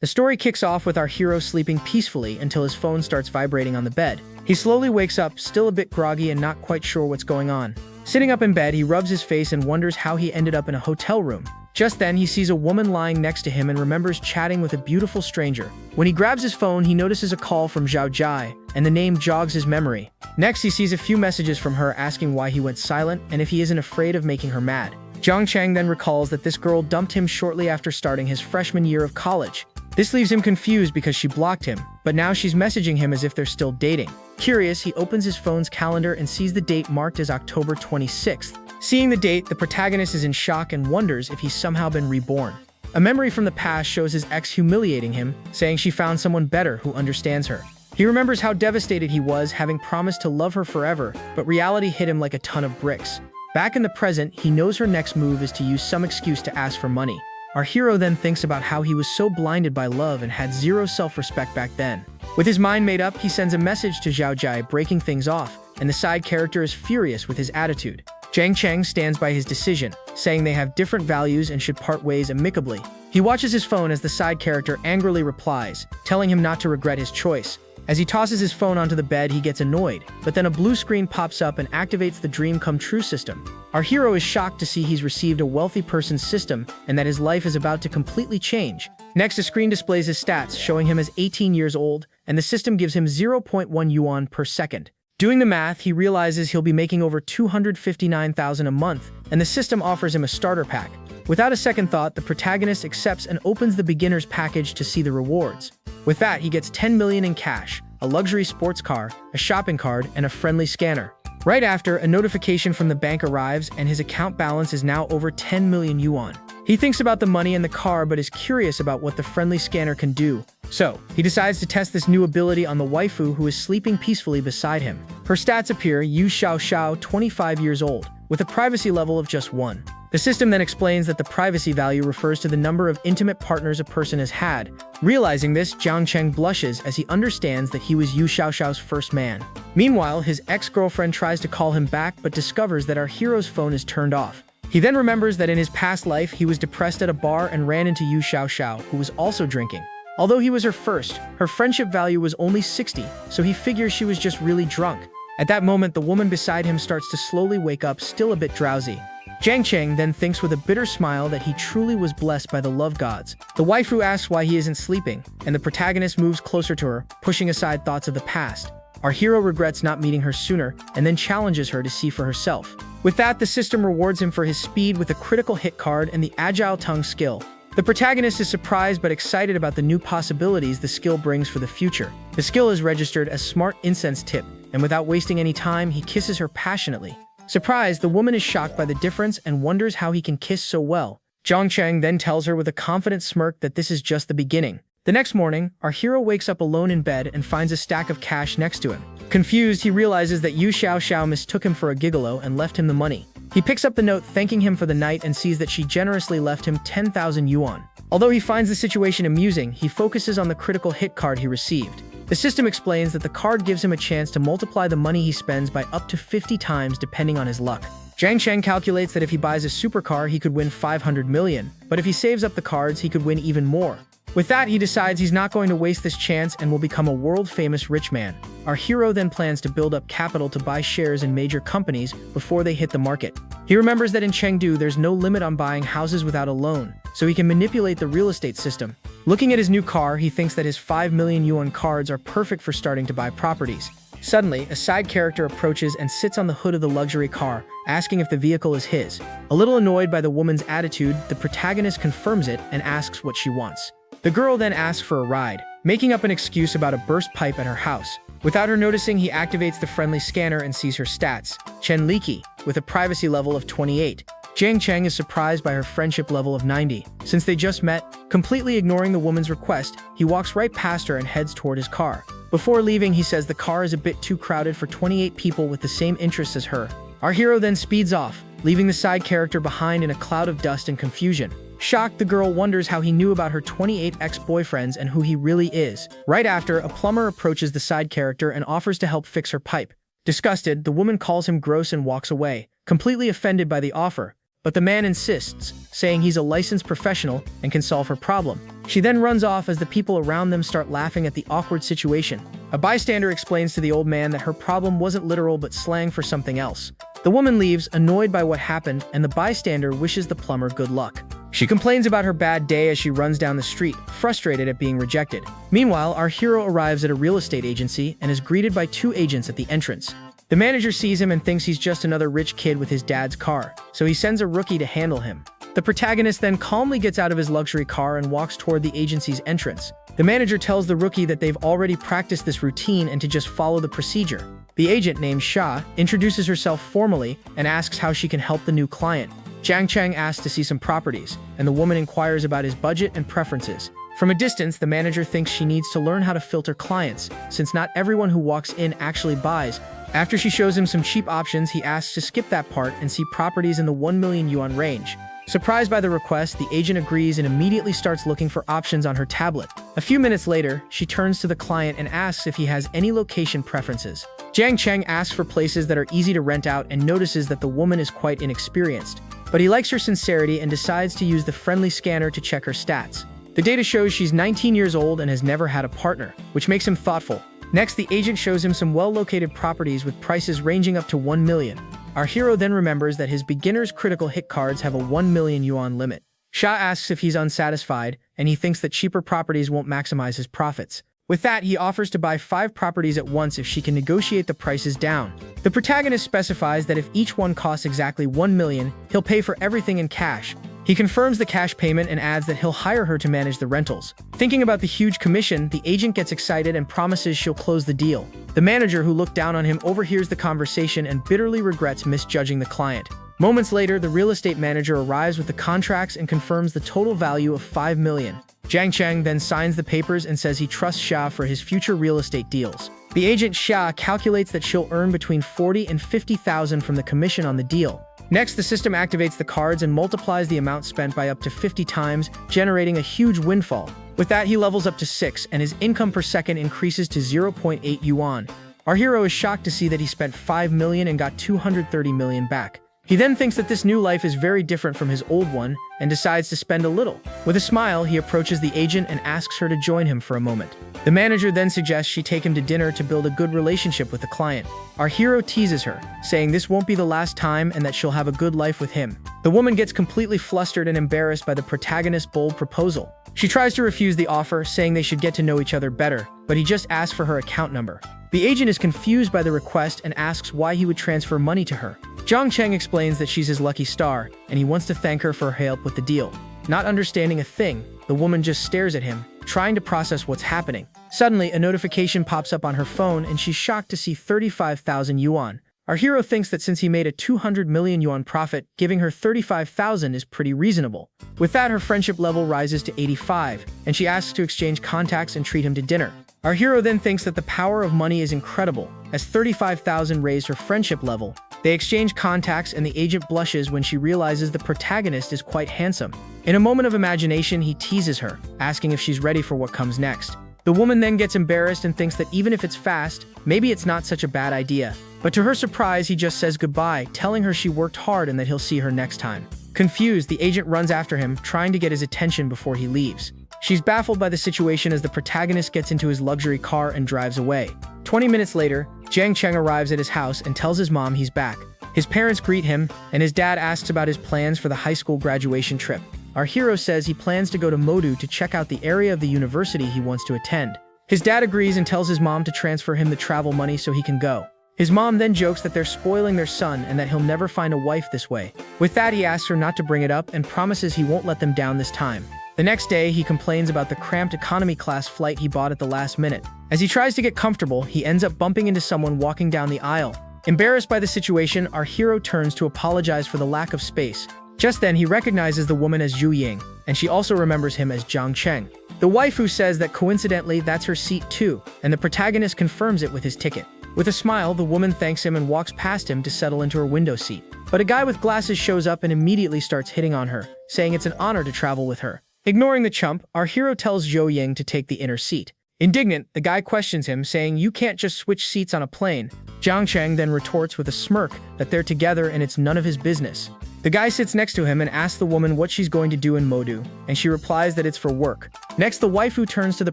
The story kicks off with our hero sleeping peacefully until his phone starts vibrating on the bed. He slowly wakes up, still a bit groggy and not quite sure what's going on. Sitting up in bed, he rubs his face and wonders how he ended up in a hotel room. Just then, he sees a woman lying next to him and remembers chatting with a beautiful stranger. When he grabs his phone, he notices a call from Zhao Jai, and the name jogs his memory. Next, he sees a few messages from her asking why he went silent and if he isn't afraid of making her mad. Jiang Cheng then recalls that this girl dumped him shortly after starting his freshman year of college. This leaves him confused because she blocked him, but now she's messaging him as if they're still dating. Curious, he opens his phone's calendar and sees the date marked as October 26th. Seeing the date, the protagonist is in shock and wonders if he's somehow been reborn. A memory from the past shows his ex humiliating him, saying she found someone better who understands her. He remembers how devastated he was, having promised to love her forever, but reality hit him like a ton of bricks. Back in the present, he knows her next move is to use some excuse to ask for money. Our hero then thinks about how he was so blinded by love and had zero self-respect back then. With his mind made up, he sends a message to Zhao Jai breaking things off, and the side character is furious with his attitude. Jiang Cheng stands by his decision, saying they have different values and should part ways amicably. He watches his phone as the side character angrily replies, telling him not to regret his choice. As he tosses his phone onto the bed, he gets annoyed, but then a blue screen pops up and activates the dream come true system. Our hero is shocked to see he's received a wealthy person's system and that his life is about to completely change. Next, a screen displays his stats, showing him as 18 years old, and the system gives him 0.1 yuan per second. Doing the math, he realizes he'll be making over 259,000 a month, and the system offers him a starter pack. Without a second thought, the protagonist accepts and opens the beginner's package to see the rewards. With that, he gets 10 million in cash, a luxury sports car, a shopping card, and a friendly scanner. Right after, a notification from the bank arrives and his account balance is now over 10 million yuan. He thinks about the money and the car but is curious about what the friendly scanner can do. So, he decides to test this new ability on the waifu who is sleeping peacefully beside him. Her stats appear Yu Xiao Xiao, 25 years old, with a privacy level of just 1. The system then explains that the privacy value refers to the number of intimate partners a person has had. Realizing this, Jiang Cheng blushes as he understands that he was Yu Xiaoxiao's first man. Meanwhile, his ex-girlfriend tries to call him back but discovers that our hero's phone is turned off. He then remembers that in his past life, he was depressed at a bar and ran into Yu Xiaoxiao, who was also drinking. Although he was her first, her friendship value was only 60, so he figures she was just really drunk. At that moment, the woman beside him starts to slowly wake up, still a bit drowsy. Jiang Cheng then thinks with a bitter smile that he truly was blessed by the love gods. The waifu asks why he isn't sleeping, and the protagonist moves closer to her, pushing aside thoughts of the past. Our hero regrets not meeting her sooner, and then challenges her to see for herself. With that, the system rewards him for his speed with a critical hit card and the agile tongue skill. The protagonist is surprised but excited about the new possibilities the skill brings for the future. The skill is registered as Smart Incense Tip, and without wasting any time, he kisses her passionately. Surprised, the woman is shocked by the difference and wonders how he can kiss so well. Jiang Cheng then tells her with a confident smirk that this is just the beginning. The next morning, our hero wakes up alone in bed and finds a stack of cash next to him. Confused, he realizes that Yu Xiaoxiao mistook him for a gigolo and left him the money. He picks up the note thanking him for the night and sees that she generously left him 10,000 yuan. Although he finds the situation amusing, he focuses on the critical hit card he received. The system explains that the card gives him a chance to multiply the money he spends by up to 50 times depending on his luck. Jiang Cheng calculates that if he buys a supercar, he could win 500 million, but if he saves up the cards, he could win even more. With that, he decides he's not going to waste this chance and will become a world-famous rich man. Our hero then plans to build up capital to buy shares in major companies before they hit the market. He remembers that in Chengdu, there's no limit on buying houses without a loan, so he can manipulate the real estate system. Looking at his new car, he thinks that his 5 million yuan cards are perfect for starting to buy properties. Suddenly, a side character approaches and sits on the hood of the luxury car, asking if the vehicle is his. A little annoyed by the woman's attitude, the protagonist confirms it and asks what she wants. The girl then asks for a ride, making up an excuse about a burst pipe at her house. Without her noticing, he activates the friendly scanner and sees her stats, Chen Liki, with a privacy level of 28. Jiang Cheng is surprised by her friendship level of 90. Since they just met, completely ignoring the woman's request, he walks right past her and heads toward his car. Before leaving, he says the car is a bit too crowded for 28 people with the same interests as her. Our hero then speeds off, leaving the side character behind in a cloud of dust and confusion. Shocked, the girl wonders how he knew about her 28 ex-boyfriends and who he really is. Right after, a plumber approaches the side character and offers to help fix her pipe. Disgusted, the woman calls him gross and walks away, completely offended by the offer. but the man insists, saying he's a licensed professional and can solve her problem. She then runs off as the people around them start laughing at the awkward situation. A bystander explains to the old man that her problem wasn't literal but slang for something else. The woman leaves, annoyed by what happened, and the bystander wishes the plumber good luck. She complains about her bad day as she runs down the street, frustrated at being rejected. Meanwhile, our hero arrives at a real estate agency and is greeted by two agents at the entrance. The manager sees him and thinks he's just another rich kid with his dad's car, so he sends a rookie to handle him. The protagonist then calmly gets out of his luxury car and walks toward the agency's entrance. The manager tells the rookie that they've already practiced this routine and to just follow the procedure. The agent, named Sha, introduces herself formally and asks how she can help the new client. Jiang Cheng asks to see some properties, and the woman inquires about his budget and preferences. From a distance, the manager thinks she needs to learn how to filter clients, since not everyone who walks in actually buys. After she shows him some cheap options, he asks to skip that part and see properties in the 1 million yuan range. Surprised by the request, the agent agrees and immediately starts looking for options on her tablet. A few minutes later, she turns to the client and asks if he has any location preferences. Jiang Cheng asks for places that are easy to rent out and notices that the woman is quite inexperienced. But he likes her sincerity and decides to use the friendly scanner to check her stats. The data shows she's 19 years old and has never had a partner, which makes him thoughtful. Next, the agent shows him some well-located properties with prices ranging up to 1 million. Our hero then remembers that his beginner's critical hit cards have a 1 million yuan limit. Sha asks if he's unsatisfied, and he thinks that cheaper properties won't maximize his profits. With that, he offers to buy 5 properties at once if she can negotiate the prices down. The protagonist specifies that if each one costs exactly 1 million, he'll pay for everything in cash. He confirms the cash payment and adds that he'll hire her to manage the rentals. Thinking about the huge commission, the agent gets excited and promises she'll close the deal. The manager, who looked down on him, overhears the conversation and bitterly regrets misjudging the client. Moments later, the real estate manager arrives with the contracts and confirms the total value of 5 million. Jiang Cheng then signs the papers and says he trusts Sha for his future real estate deals. The agent Sha calculates that she'll earn between 40 and 50,000 from the commission on the deal. Next, the system activates the cards and multiplies the amount spent by up to 50 times, generating a huge windfall. With that, he levels up to 6, and his income per second increases to 0.8 yuan. Our hero is shocked to see that he spent 5 million and got 230 million back. He then thinks that this new life is very different from his old one and decides to spend a little. With a smile, he approaches the agent and asks her to join him for a moment. The manager then suggests she take him to dinner to build a good relationship with the client. Our hero teases her, saying this won't be the last time and that she'll have a good life with him. The woman gets completely flustered and embarrassed by the protagonist's bold proposal. She tries to refuse the offer, saying they should get to know each other better, but he just asks for her account number. The agent is confused by the request and asks why he would transfer money to her. Jiang Cheng explains that she's his lucky star, and he wants to thank her for her help with the deal. Not understanding a thing, the woman just stares at him, trying to process what's happening. Suddenly, a notification pops up on her phone, and she's shocked to see 35,000 yuan. Our hero thinks that since he made a 200 million yuan profit, giving her 35,000 is pretty reasonable. With that, her friendship level rises to 85, and she asks to exchange contacts and treat him to dinner. Our hero then thinks that the power of money is incredible, as 35,000 raised her friendship level. They exchange contacts, and the agent blushes when she realizes the protagonist is quite handsome. In a moment of imagination, he teases her, asking if she's ready for what comes next. The woman then gets embarrassed and thinks that even if it's fast, maybe it's not such a bad idea. But to her surprise, he just says goodbye, telling her she worked hard and that he'll see her next time. Confused, the agent runs after him, trying to get his attention before he leaves. She's baffled by the situation as the protagonist gets into his luxury car and drives away. 20 minutes later, Jiang Cheng arrives at his house and tells his mom he's back. His parents greet him, and his dad asks about his plans for the high school graduation trip. Our hero says he plans to go to Modu to check out the area of the university he wants to attend. His dad agrees and tells his mom to transfer him the travel money so he can go. His mom then jokes that they're spoiling their son and that he'll never find a wife this way. With that, he asks her not to bring it up and promises he won't let them down this time. The next day, he complains about the cramped economy class flight he bought at the last minute. As he tries to get comfortable, he ends up bumping into someone walking down the aisle. Embarrassed by the situation, our hero turns to apologize for the lack of space. Just then, he recognizes the woman as Zhu Ying, and she also remembers him as Jiang Cheng. The waifu says that coincidentally that's her seat too, and the protagonist confirms it with his ticket. With a smile, the woman thanks him and walks past him to settle into her window seat. But a guy with glasses shows up and immediately starts hitting on her, saying it's an honor to travel with her. Ignoring the chump, our hero tells Zhou Ying to take the inner seat. Indignant, the guy questions him, saying you can't just switch seats on a plane. Jiang Cheng then retorts with a smirk that they're together and it's none of his business. The guy sits next to him and asks the woman what she's going to do in Modu, and she replies that it's for work. Next, the waifu turns to the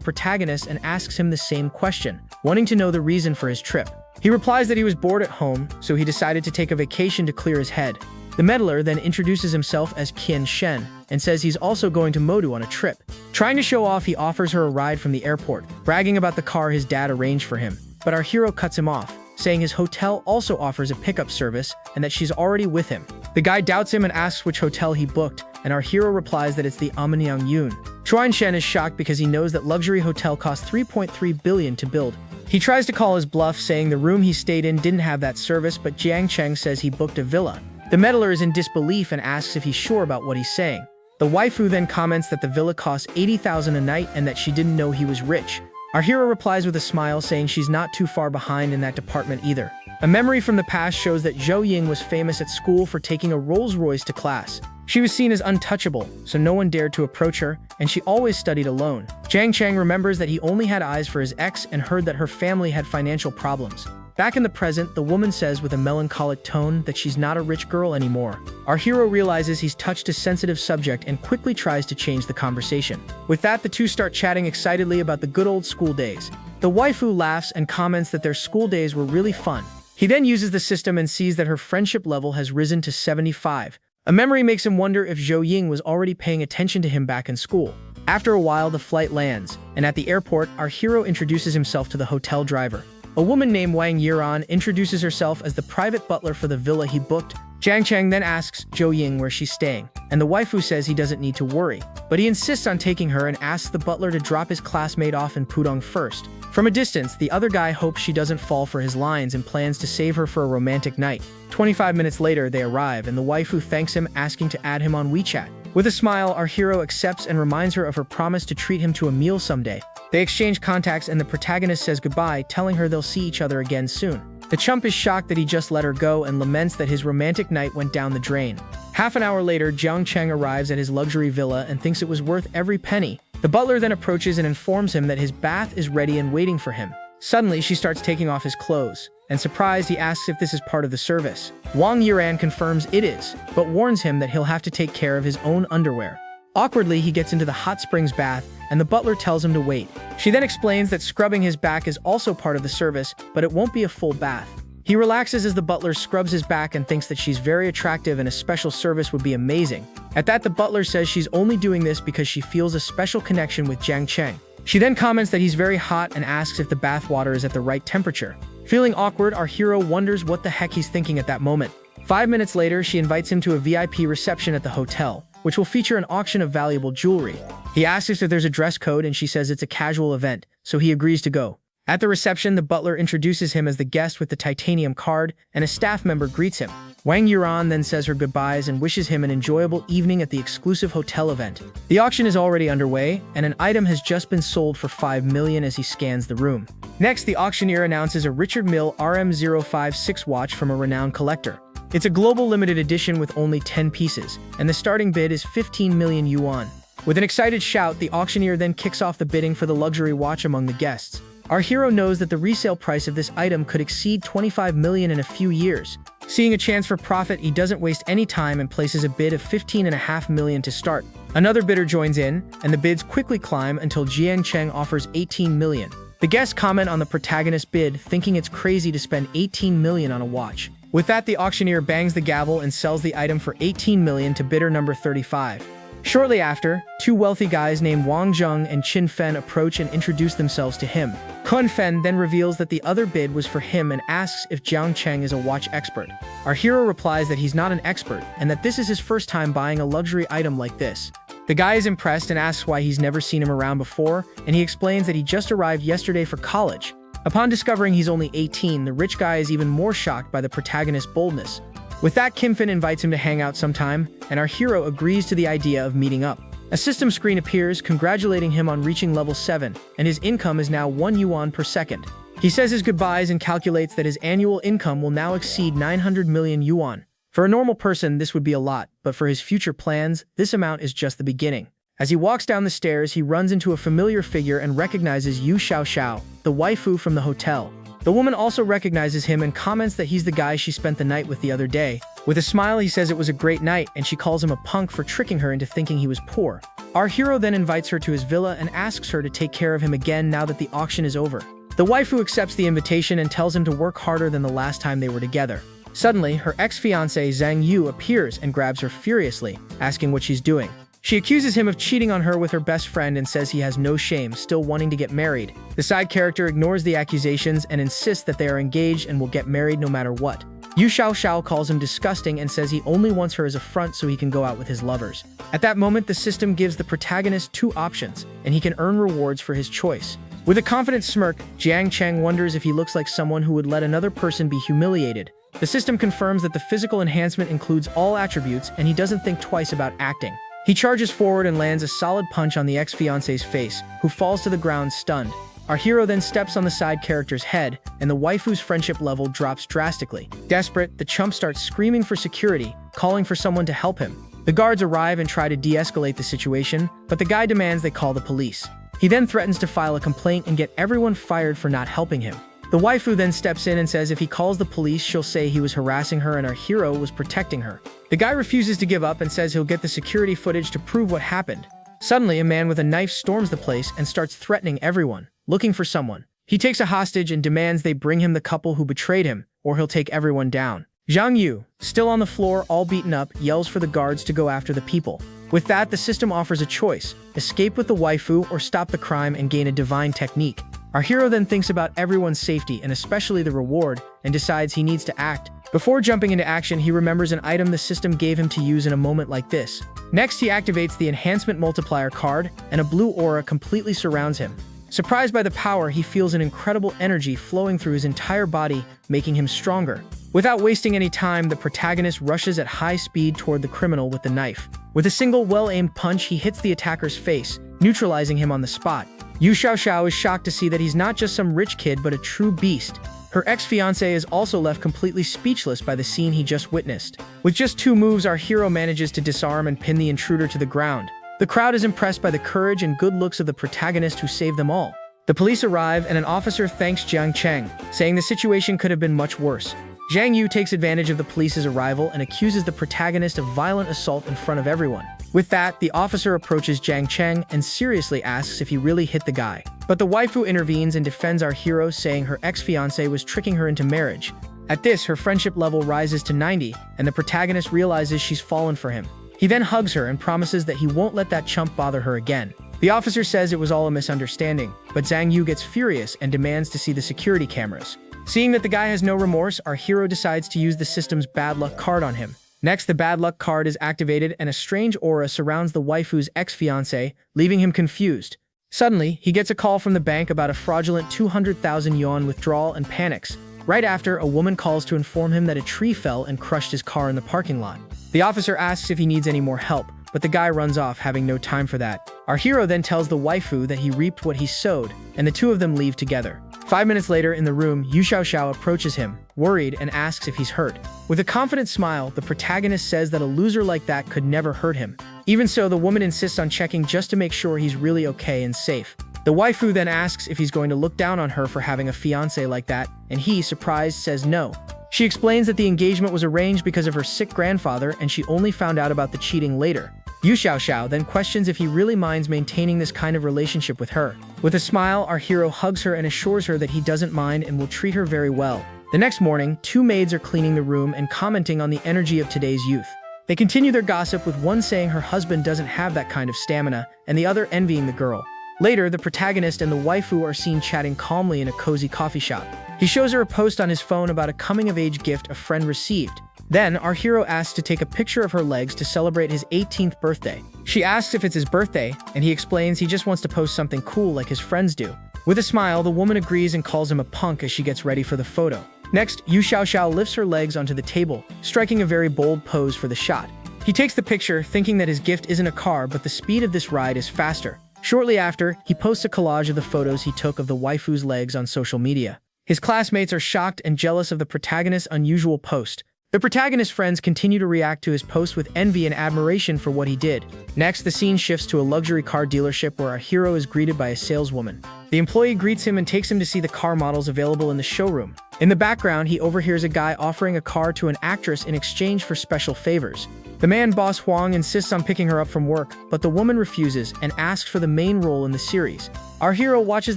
protagonist and asks him the same question, wanting to know the reason for his trip. He replies that he was bored at home, so he decided to take a vacation to clear his head. The meddler then introduces himself as Qian Shen and says he's also going to Modu on a trip. Trying to show off, he offers her a ride from the airport, bragging about the car his dad arranged for him. But our hero cuts him off, saying his hotel also offers a pickup service and that she's already with him. The guy doubts him and asks which hotel he booked, and our hero replies that it's the Yun. Chuan Shen is shocked because he knows that luxury hotel cost 3.3 billion to build. He tries to call his bluff, saying the room he stayed in didn't have that service, but Jiang Cheng says he booked a villa. The meddler is in disbelief and asks if he's sure about what he's saying. The waifu then comments that the villa costs 80,000 a night and that she didn't know he was rich. Our hero replies with a smile, saying she's not too far behind in that department either. A memory from the past shows that Zhou Ying was famous at school for taking a Rolls-Royce to class. She was seen as untouchable, so no one dared to approach her, and she always studied alone. Jiang Cheng remembers that he only had eyes for his ex and heard that her family had financial problems. Back in the present, the woman says with a melancholic tone that she's not a rich girl anymore. Our hero realizes he's touched a sensitive subject and quickly tries to change the conversation. With that, the two start chatting excitedly about the good old school days. The waifu laughs and comments that their school days were really fun. He then uses the system and sees that her friendship level has risen to 75. A memory makes him wonder if Zhou Ying was already paying attention to him back in school. After a while, the flight lands, and at the airport, our hero introduces himself to the hotel driver. A woman named Wang Yiran introduces herself as the private butler for the villa he booked. Jiang Cheng then asks Zhou Ying where she's staying, and the waifu says he doesn't need to worry. But he insists on taking her and asks the butler to drop his classmate off in Pudong first. From a distance, the other guy hopes she doesn't fall for his lines and plans to save her for a romantic night. 25 minutes later, they arrive, and the waifu thanks him, asking to add him on WeChat. With a smile, our hero accepts and reminds her of her promise to treat him to a meal someday. They exchange contacts and the protagonist says goodbye, telling her they'll see each other again soon. The chump is shocked that he just let her go and laments that his romantic night went down the drain. Half an hour later, Jiang Cheng arrives at his luxury villa and thinks it was worth every penny. The butler then approaches and informs him that his bath is ready and waiting for him. Suddenly, she starts taking off his clothes, and surprised, he asks if this is part of the service. Wang Yiran confirms it is, but warns him that he'll have to take care of his own underwear. Awkwardly, he gets into the hot springs bath, and the butler tells him to wait. She then explains that scrubbing his back is also part of the service, but it won't be a full bath. He relaxes as the butler scrubs his back and thinks that she's very attractive and a special service would be amazing. At that, the butler says she's only doing this because she feels a special connection with Jiang Cheng. She then comments that he's very hot and asks if the bath water is at the right temperature. Feeling awkward, our hero wonders what the heck he's thinking at that moment. 5 minutes later, she invites him to a VIP reception at the hotel, which will feature an auction of valuable jewelry. He asks if there's a dress code, and she says it's a casual event, so he agrees to go. At the reception, the butler introduces him as the guest with the titanium card, and a staff member greets him. Wang Yiran then says her goodbyes and wishes him an enjoyable evening at the exclusive hotel event. The auction is already underway, and an item has just been sold for 5 million as he scans the room. Next, the auctioneer announces a Richard Mille RM056 watch from a renowned collector. It's a global limited edition with only 10 pieces, and the starting bid is 15 million yuan. With an excited shout, the auctioneer then kicks off the bidding for the luxury watch among the guests. Our hero knows that the resale price of this item could exceed 25 million in a few years. Seeing a chance for profit, he doesn't waste any time and places a bid of 15.5 million to start. Another bidder joins in, and the bids quickly climb until Jiang Cheng offers 18 million. The guests comment on the protagonist's bid, thinking it's crazy to spend 18 million on a watch. With that, the auctioneer bangs the gavel and sells the item for 18 million to bidder number 35. Shortly after, two wealthy guys named Wang Zheng and Qin Fen approach and introduce themselves to him. Kun Fen then reveals that the other bid was for him and asks if Jiang Cheng is a watch expert. Our hero replies that he's not an expert and that this is his first time buying a luxury item like this. The guy is impressed and asks why he's never seen him around before, and he explains that he just arrived yesterday for college. Upon discovering he's only 18, the rich guy is even more shocked by the protagonist's boldness. With that, Kim Fin invites him to hang out sometime, and our hero agrees to the idea of meeting up. A system screen appears, congratulating him on reaching level 7, and his income is now 1 yuan per second. He says his goodbyes and calculates that his annual income will now exceed 900 million yuan. For a normal person, this would be a lot, but for his future plans, this amount is just the beginning. As he walks down the stairs, he runs into a familiar figure and recognizes Yu Xiao, the waifu from the hotel. The woman also recognizes him and comments that he's the guy she spent the night with the other day. With a smile, he says it was a great night, and she calls him a punk for tricking her into thinking he was poor. Our hero then invites her to his villa and asks her to take care of him again now that the auction is over. The waifu accepts the invitation and tells him to work harder than the last time they were together. Suddenly, her ex-fiancé Zhang Yu appears and grabs her furiously, asking what she's doing. She accuses him of cheating on her with her best friend and says he has no shame, still wanting to get married. The side character ignores the accusations and insists that they are engaged and will get married no matter what. Yu Xiaoxiao calls him disgusting and says he only wants her as a front so he can go out with his lovers. At that moment, the system gives the protagonist two options, and he can earn rewards for his choice. With a confident smirk, Jiang Cheng wonders if he looks like someone who would let another person be humiliated. The system confirms that the physical enhancement includes all attributes, and he doesn't think twice about acting. He charges forward and lands a solid punch on the ex-fiancé's face, who falls to the ground stunned. Our hero then steps on the side character's head, and the waifu's friendship level drops drastically. Desperate, the chump starts screaming for security, calling for someone to help him. The guards arrive and try to de-escalate the situation, but the guy demands they call the police. He then threatens to file a complaint and get everyone fired for not helping him. The waifu then steps in and says if he calls the police, she'll say he was harassing her and our hero was protecting her. The guy refuses to give up and says he'll get the security footage to prove what happened. Suddenly, a man with a knife storms the place and starts threatening everyone, looking for someone. He takes a hostage and demands they bring him the couple who betrayed him, or he'll take everyone down. Zhang Yu, still on the floor, all beaten up, yells for the guards to go after the people. With that, the system offers a choice: escape with the waifu or stop the crime and gain a divine technique. Our hero then thinks about everyone's safety and especially the reward, and decides he needs to act. Before jumping into action, he remembers an item the system gave him to use in a moment like this. Next, he activates the enhancement multiplier card, and a blue aura completely surrounds him. Surprised by the power, he feels an incredible energy flowing through his entire body, making him stronger. Without wasting any time, the protagonist rushes at high speed toward the criminal with the knife. With a single well-aimed punch, he hits the attacker's face, neutralizing him on the spot. Yu Xiaoxiao is shocked to see that he's not just some rich kid but a true beast. Her ex-fiancé is also left completely speechless by the scene he just witnessed. With just 2 moves, our hero manages to disarm and pin the intruder to the ground. The crowd is impressed by the courage and good looks of the protagonist who saved them all. The police arrive and an officer thanks Jiang Cheng, saying the situation could have been much worse. Zhang Yu takes advantage of the police's arrival and accuses the protagonist of violent assault in front of everyone. With that, the officer approaches Jiang Cheng and seriously asks if he really hit the guy. But the waifu intervenes and defends our hero, saying her ex-fiancé was tricking her into marriage. At this, her friendship level rises to 90, and the protagonist realizes she's fallen for him. He then hugs her and promises that he won't let that chump bother her again. The officer says it was all a misunderstanding, but Zhang Yu gets furious and demands to see the security cameras. Seeing that the guy has no remorse, our hero decides to use the system's bad luck card on him. Next, the bad luck card is activated and a strange aura surrounds the waifu's ex-fiancé, leaving him confused. Suddenly, he gets a call from the bank about a fraudulent 200,000 yuan withdrawal and panics. Right after, a woman calls to inform him that a tree fell and crushed his car in the parking lot. The officer asks if he needs any more help, but the guy runs off, having no time for that. Our hero then tells the waifu that he reaped what he sowed, and the two of them leave together. 5 minutes later, in the room, Yu Xiaoxiao approaches him, worried, and asks if he's hurt. With a confident smile, the protagonist says that a loser like that could never hurt him. Even so, the woman insists on checking just to make sure he's really okay and safe. The waifu then asks if he's going to look down on her for having a fiancé like that, and he, surprised, says no. She explains that the engagement was arranged because of her sick grandfather, and she only found out about the cheating later. Yu Xiaoxiao then questions if he really minds maintaining this kind of relationship with her. With a smile, our hero hugs her and assures her that he doesn't mind and will treat her very well. The next morning, 2 maids are cleaning the room and commenting on the energy of today's youth. They continue their gossip, with one saying her husband doesn't have that kind of stamina, and the other envying the girl. Later, the protagonist and the waifu are seen chatting calmly in a cozy coffee shop. He shows her a post on his phone about a coming-of-age gift a friend received. Then, our hero asks to take a picture of her legs to celebrate his 18th birthday. She asks if it's his birthday, and he explains he just wants to post something cool like his friends do. With a smile, the woman agrees and calls him a punk as she gets ready for the photo. Next, Yu Xiaoxiao lifts her legs onto the table, striking a very bold pose for the shot. He takes the picture, thinking that his gift isn't a car, but the speed of this ride is faster. Shortly after, he posts a collage of the photos he took of the waifu's legs on social media. His classmates are shocked and jealous of the protagonist's unusual post. The protagonist's friends continue to react to his post with envy and admiration for what he did. Next, the scene shifts to a luxury car dealership where our hero is greeted by a saleswoman. The employee greets him and takes him to see the car models available in the showroom. In the background, he overhears a guy offering a car to an actress in exchange for special favors. The man, Boss Huang, insists on picking her up from work, but the woman refuses and asks for the main role in the series. Our hero watches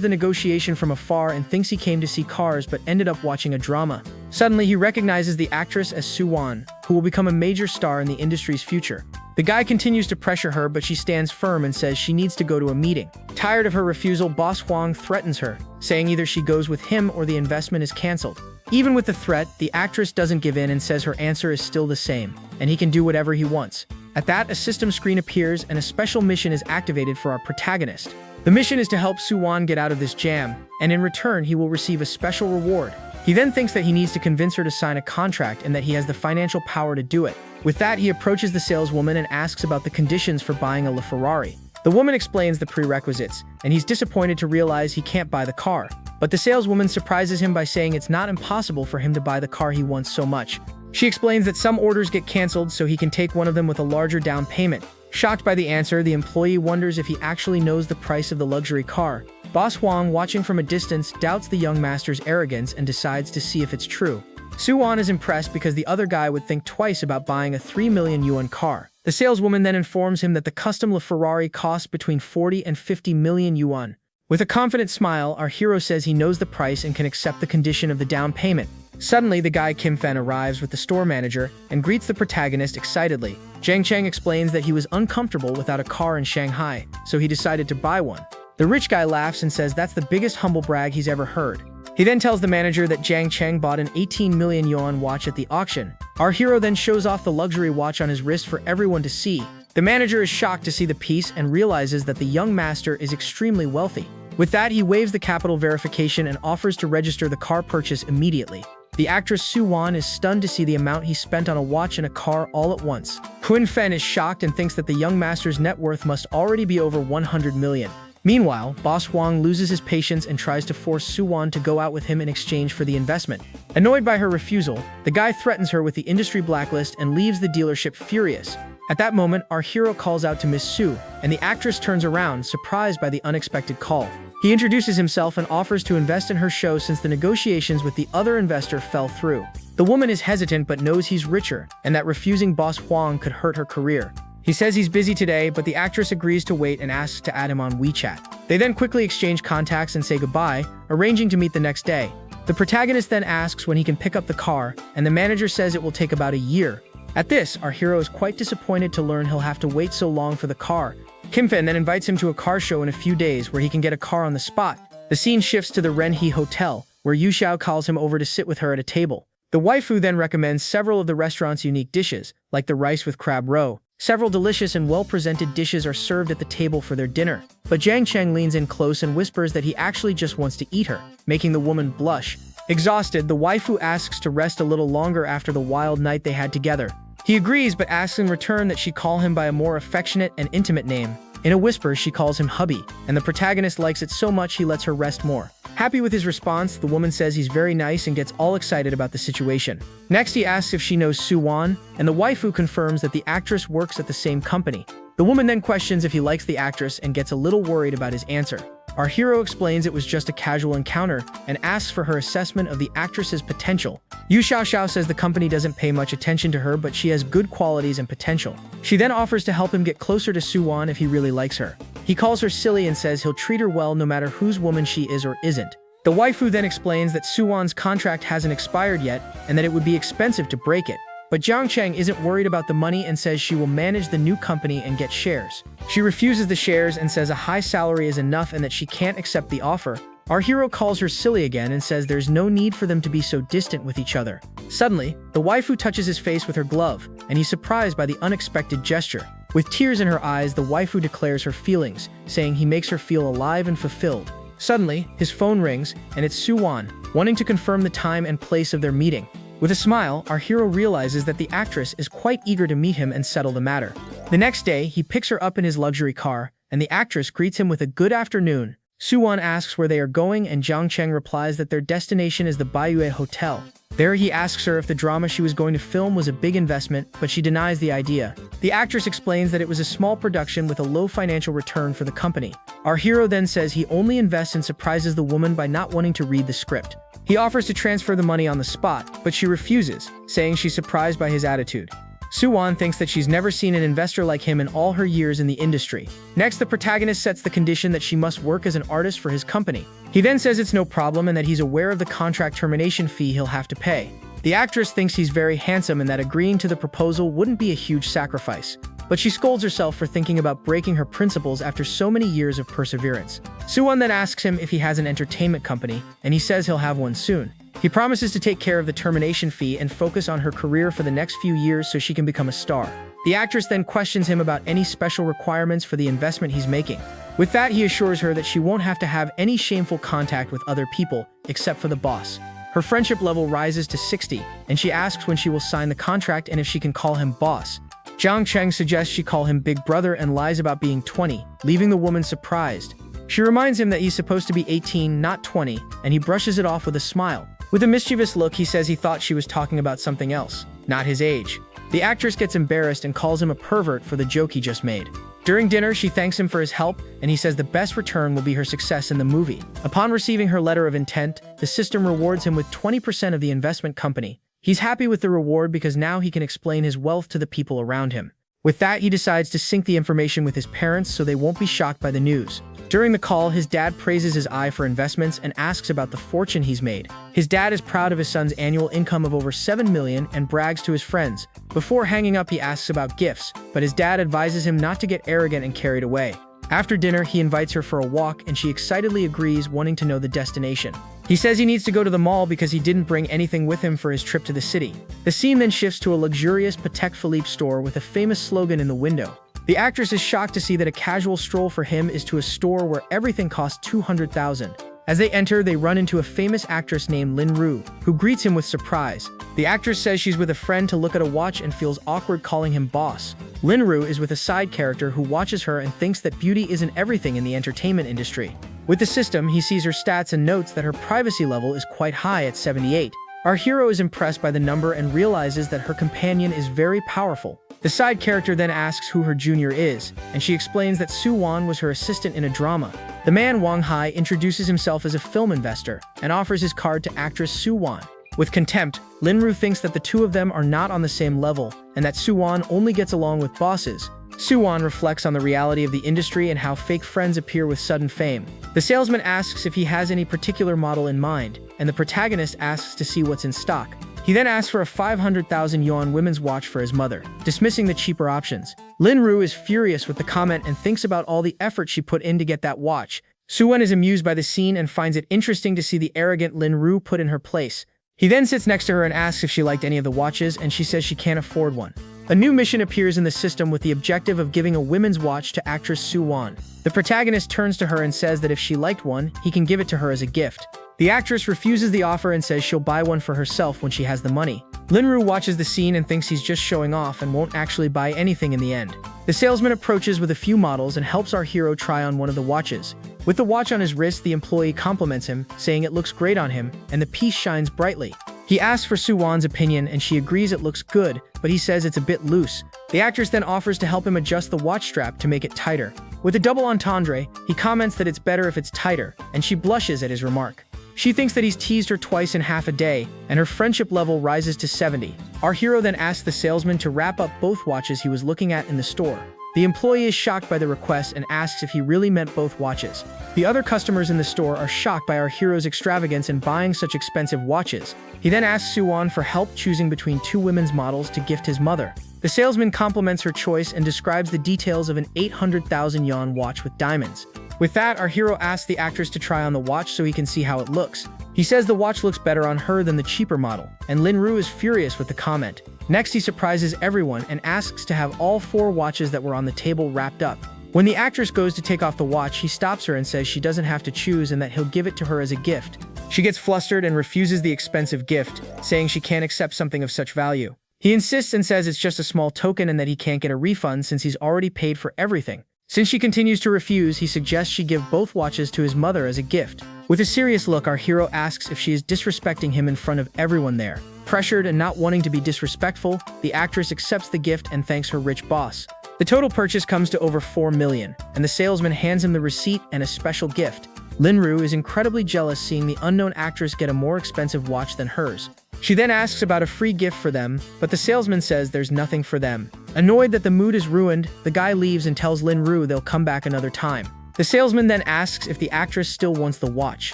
the negotiation from afar and thinks he came to see cars but ended up watching a drama. Suddenly, he recognizes the actress as Su-won, who will become a major star in the industry's future. The guy continues to pressure her, but she stands firm and says she needs to go to a meeting. Tired of her refusal, Boss Huang threatens her, saying either she goes with him or the investment is cancelled. Even with the threat, the actress doesn't give in and says her answer is still the same, and he can do whatever he wants. At that, a system screen appears and a special mission is activated for our protagonist. The mission is to help Su-won get out of this jam, and in return, he will receive a special reward. He then thinks that he needs to convince her to sign a contract and that he has the financial power to do it. With that, he approaches the saleswoman and asks about the conditions for buying a LaFerrari. The woman explains the prerequisites, and he's disappointed to realize he can't buy the car. But the saleswoman surprises him by saying it's not impossible for him to buy the car he wants so much. She explains that some orders get canceled so he can take one of them with a larger down payment. Shocked by the answer, the employee wonders if he actually knows the price of the luxury car. Boss Huang, watching from a distance, doubts the young master's arrogance and decides to see if it's true. Su-won is impressed because the other guy would think twice about buying a 3 million yuan car. The saleswoman then informs him that the custom LaFerrari costs between 40 and 50 million yuan. With a confident smile, our hero says he knows the price and can accept the condition of the down payment. Suddenly, the guy Kim Fen arrives with the store manager and greets the protagonist excitedly. Zhang Cheng explains that he was uncomfortable without a car in Shanghai, so he decided to buy one. The rich guy laughs and says that's the biggest humble brag he's ever heard. He then tells the manager that Zhang Cheng bought an 18 million yuan watch at the auction. Our hero then shows off the luxury watch on his wrist for everyone to see. The manager is shocked to see the piece and realizes that the young master is extremely wealthy. With that, he waives the capital verification and offers to register the car purchase immediately. The actress Su-won is stunned to see the amount he spent on a watch and a car all at once. Hun Fen is shocked and thinks that the young master's net worth must already be over 100 million. Meanwhile, Boss Huang loses his patience and tries to force Su-won to go out with him in exchange for the investment. Annoyed by her refusal, the guy threatens her with the industry blacklist and leaves the dealership furious. At that moment, our hero calls out to Miss Su, and the actress turns around, surprised by the unexpected call. He introduces himself and offers to invest in her show since the negotiations with the other investor fell through. The woman is hesitant but knows he's richer, and that refusing Boss Huang could hurt her career. He says he's busy today, but the actress agrees to wait and asks to add him on WeChat. They then quickly exchange contacts and say goodbye, arranging to meet the next day. The protagonist then asks when he can pick up the car, and the manager says it will take about a year. At this, our hero is quite disappointed to learn he'll have to wait so long for the car. Kim Fen then invites him to a car show in a few days where he can get a car on the spot. The scene shifts to the Renhe Hotel, where Yu Xiao calls him over to sit with her at a table. The waifu then recommends several of the restaurant's unique dishes, like the rice with crab roe. Several delicious and well-presented dishes are served at the table for their dinner. But Zhang Cheng leans in close and whispers that he actually just wants to eat her, making the woman blush. Exhausted, the waifu asks to rest a little longer after the wild night they had together. He agrees but asks in return that she call him by a more affectionate and intimate name. In a whisper, she calls him hubby, and the protagonist likes it so much he lets her rest more. Happy with his response, the woman says he's very nice and gets all excited about the situation. Next, he asks if she knows Su-won, and the waifu confirms that the actress works at the same company. The woman then questions if he likes the actress and gets a little worried about his answer. Our hero explains it was just a casual encounter and asks for her assessment of the actress's potential. Yu Xiaoxiao says the company doesn't pay much attention to her, but she has good qualities and potential. She then offers to help him get closer to Su-won if he really likes her. He calls her silly and says he'll treat her well no matter whose woman she is or isn't. The waifu then explains that Su-won's contract hasn't expired yet and that it would be expensive to break it. But Zhang Cheng isn't worried about the money and says she will manage the new company and get shares. She refuses the shares and says a high salary is enough and that she can't accept the offer. Our hero calls her silly again and says there's no need for them to be so distant with each other. Suddenly, the waifu touches his face with her glove, and he's surprised by the unexpected gesture. With tears in her eyes, the waifu declares her feelings, saying he makes her feel alive and fulfilled. Suddenly, his phone rings, and it's Su-won, wanting to confirm the time and place of their meeting. With a smile, our hero realizes that the actress is quite eager to meet him and settle the matter. The next day, he picks her up in his luxury car, and the actress greets him with a good afternoon. Su-won asks where they are going, and Zhang Cheng replies that their destination is the Baiyue Hotel. There he asks her if the drama she was going to film was a big investment, but she denies the idea. The actress explains that it was a small production with a low financial return for the company. Our hero then says he only invests and surprises the woman by not wanting to read the script. He offers to transfer the money on the spot, but she refuses, saying she's surprised by his attitude. Soo-won thinks that she's never seen an investor like him in all her years in the industry. Next, the protagonist sets the condition that she must work as an artist for his company. He then says it's no problem and that he's aware of the contract termination fee he'll have to pay. The actress thinks he's very handsome and that agreeing to the proposal wouldn't be a huge sacrifice. But she scolds herself for thinking about breaking her principles after so many years of perseverance. Soo-won then asks him if he has an entertainment company, and he says he'll have one soon. He promises to take care of the termination fee and focus on her career for the next few years so she can become a star. The actress then questions him about any special requirements for the investment he's making. With that, he assures her that she won't have to have any shameful contact with other people, except for the boss. Her friendship level rises to 60, and she asks when she will sign the contract and if she can call him boss. Jiang Cheng suggests she call him big brother and lies about being 20, leaving the woman surprised. She reminds him that he's supposed to be 18, not 20, and he brushes it off with a smile. With a mischievous look, he says he thought she was talking about something else, not his age. The actress gets embarrassed and calls him a pervert for the joke he just made. During dinner, she thanks him for his help, and he says the best return will be her success in the movie. Upon receiving her letter of intent, the system rewards him with 20% of the investment company. He's happy with the reward because now he can explain his wealth to the people around him. With that, he decides to sync the information with his parents so they won't be shocked by the news. During the call, his dad praises his eye for investments and asks about the fortune he's made. His dad is proud of his son's annual income of over 7 million and brags to his friends. Before hanging up, he asks about gifts, but his dad advises him not to get arrogant and carried away. After dinner, he invites her for a walk and she excitedly agrees, wanting to know the destination. He says he needs to go to the mall because he didn't bring anything with him for his trip to the city. The scene then shifts to a luxurious Patek Philippe store with a famous slogan in the window. The actress is shocked to see that a casual stroll for him is to a store where everything costs 200,000. As they enter, they run into a famous actress named Lin Ru, who greets him with surprise. The actress says she's with a friend to look at a watch and feels awkward calling him boss. Lin Ru is with a side character who watches her and thinks that beauty isn't everything in the entertainment industry. With the system, he sees her stats and notes that her privacy level is quite high at 78. Our hero is impressed by the number and realizes that her companion is very powerful. The side character then asks who her junior is, and she explains that Soo-won was her assistant in a drama. The man Wang Hai introduces himself as a film investor and offers his card to actress Soo-won. With contempt, Lin Ru thinks that the two of them are not on the same level and that Soo-won only gets along with bosses. Soo-won reflects on the reality of the industry and how fake friends appear with sudden fame. The salesman asks if he has any particular model in mind, and the protagonist asks to see what's in stock. He then asks for a 500,000 yuan women's watch for his mother, dismissing the cheaper options. Lin Ru is furious with the comment and thinks about all the effort she put in to get that watch. Soo-won is amused by the scene and finds it interesting to see the arrogant Lin Ru put in her place. He then sits next to her and asks if she liked any of the watches, and she says she can't afford one. A new mission appears in the system with the objective of giving a women's watch to actress Soo-won. The protagonist turns to her and says that if she liked one, he can give it to her as a gift. The actress refuses the offer and says she'll buy one for herself when she has the money. Lin Ru watches the scene and thinks he's just showing off and won't actually buy anything in the end. The salesman approaches with a few models and helps our hero try on one of the watches. With the watch on his wrist, the employee compliments him, saying it looks great on him, and the piece shines brightly. He asks for Soo-won's opinion and she agrees it looks good, but he says it's a bit loose. The actress then offers to help him adjust the watch strap to make it tighter. With a double entendre, he comments that it's better if it's tighter, and she blushes at his remark. She thinks that he's teased her twice in half a day, and her friendship level rises to 70. Our hero then asks the salesman to wrap up both watches he was looking at in the store. The employee is shocked by the request and asks if he really meant both watches. The other customers in the store are shocked by our hero's extravagance in buying such expensive watches. He then asks Soo-won for help choosing between two women's models to gift his mother. The salesman compliments her choice and describes the details of an 800,000 yuan watch with diamonds. With that, our hero asks the actress to try on the watch so he can see how it looks. He says the watch looks better on her than the cheaper model, and Lin Ru is furious with the comment. Next, he surprises everyone and asks to have all 4 watches that were on the table wrapped up. When the actress goes to take off the watch, he stops her and says she doesn't have to choose and that he'll give it to her as a gift. She gets flustered and refuses the expensive gift, saying she can't accept something of such value. He insists and says it's just a small token and that he can't get a refund since he's already paid for everything. Since she continues to refuse, he suggests she give both watches to his mother as a gift. With a serious look, our hero asks if she is disrespecting him in front of everyone there. Pressured and not wanting to be disrespectful, the actress accepts the gift and thanks her rich boss. The total purchase comes to over 4 million, and the salesman hands him the receipt and a special gift. Linru is incredibly jealous seeing the unknown actress get a more expensive watch than hers. She then asks about a free gift for them, but the salesman says there's nothing for them. Annoyed that the mood is ruined, the guy leaves and tells Linru they'll come back another time. The salesman then asks if the actress still wants the watch,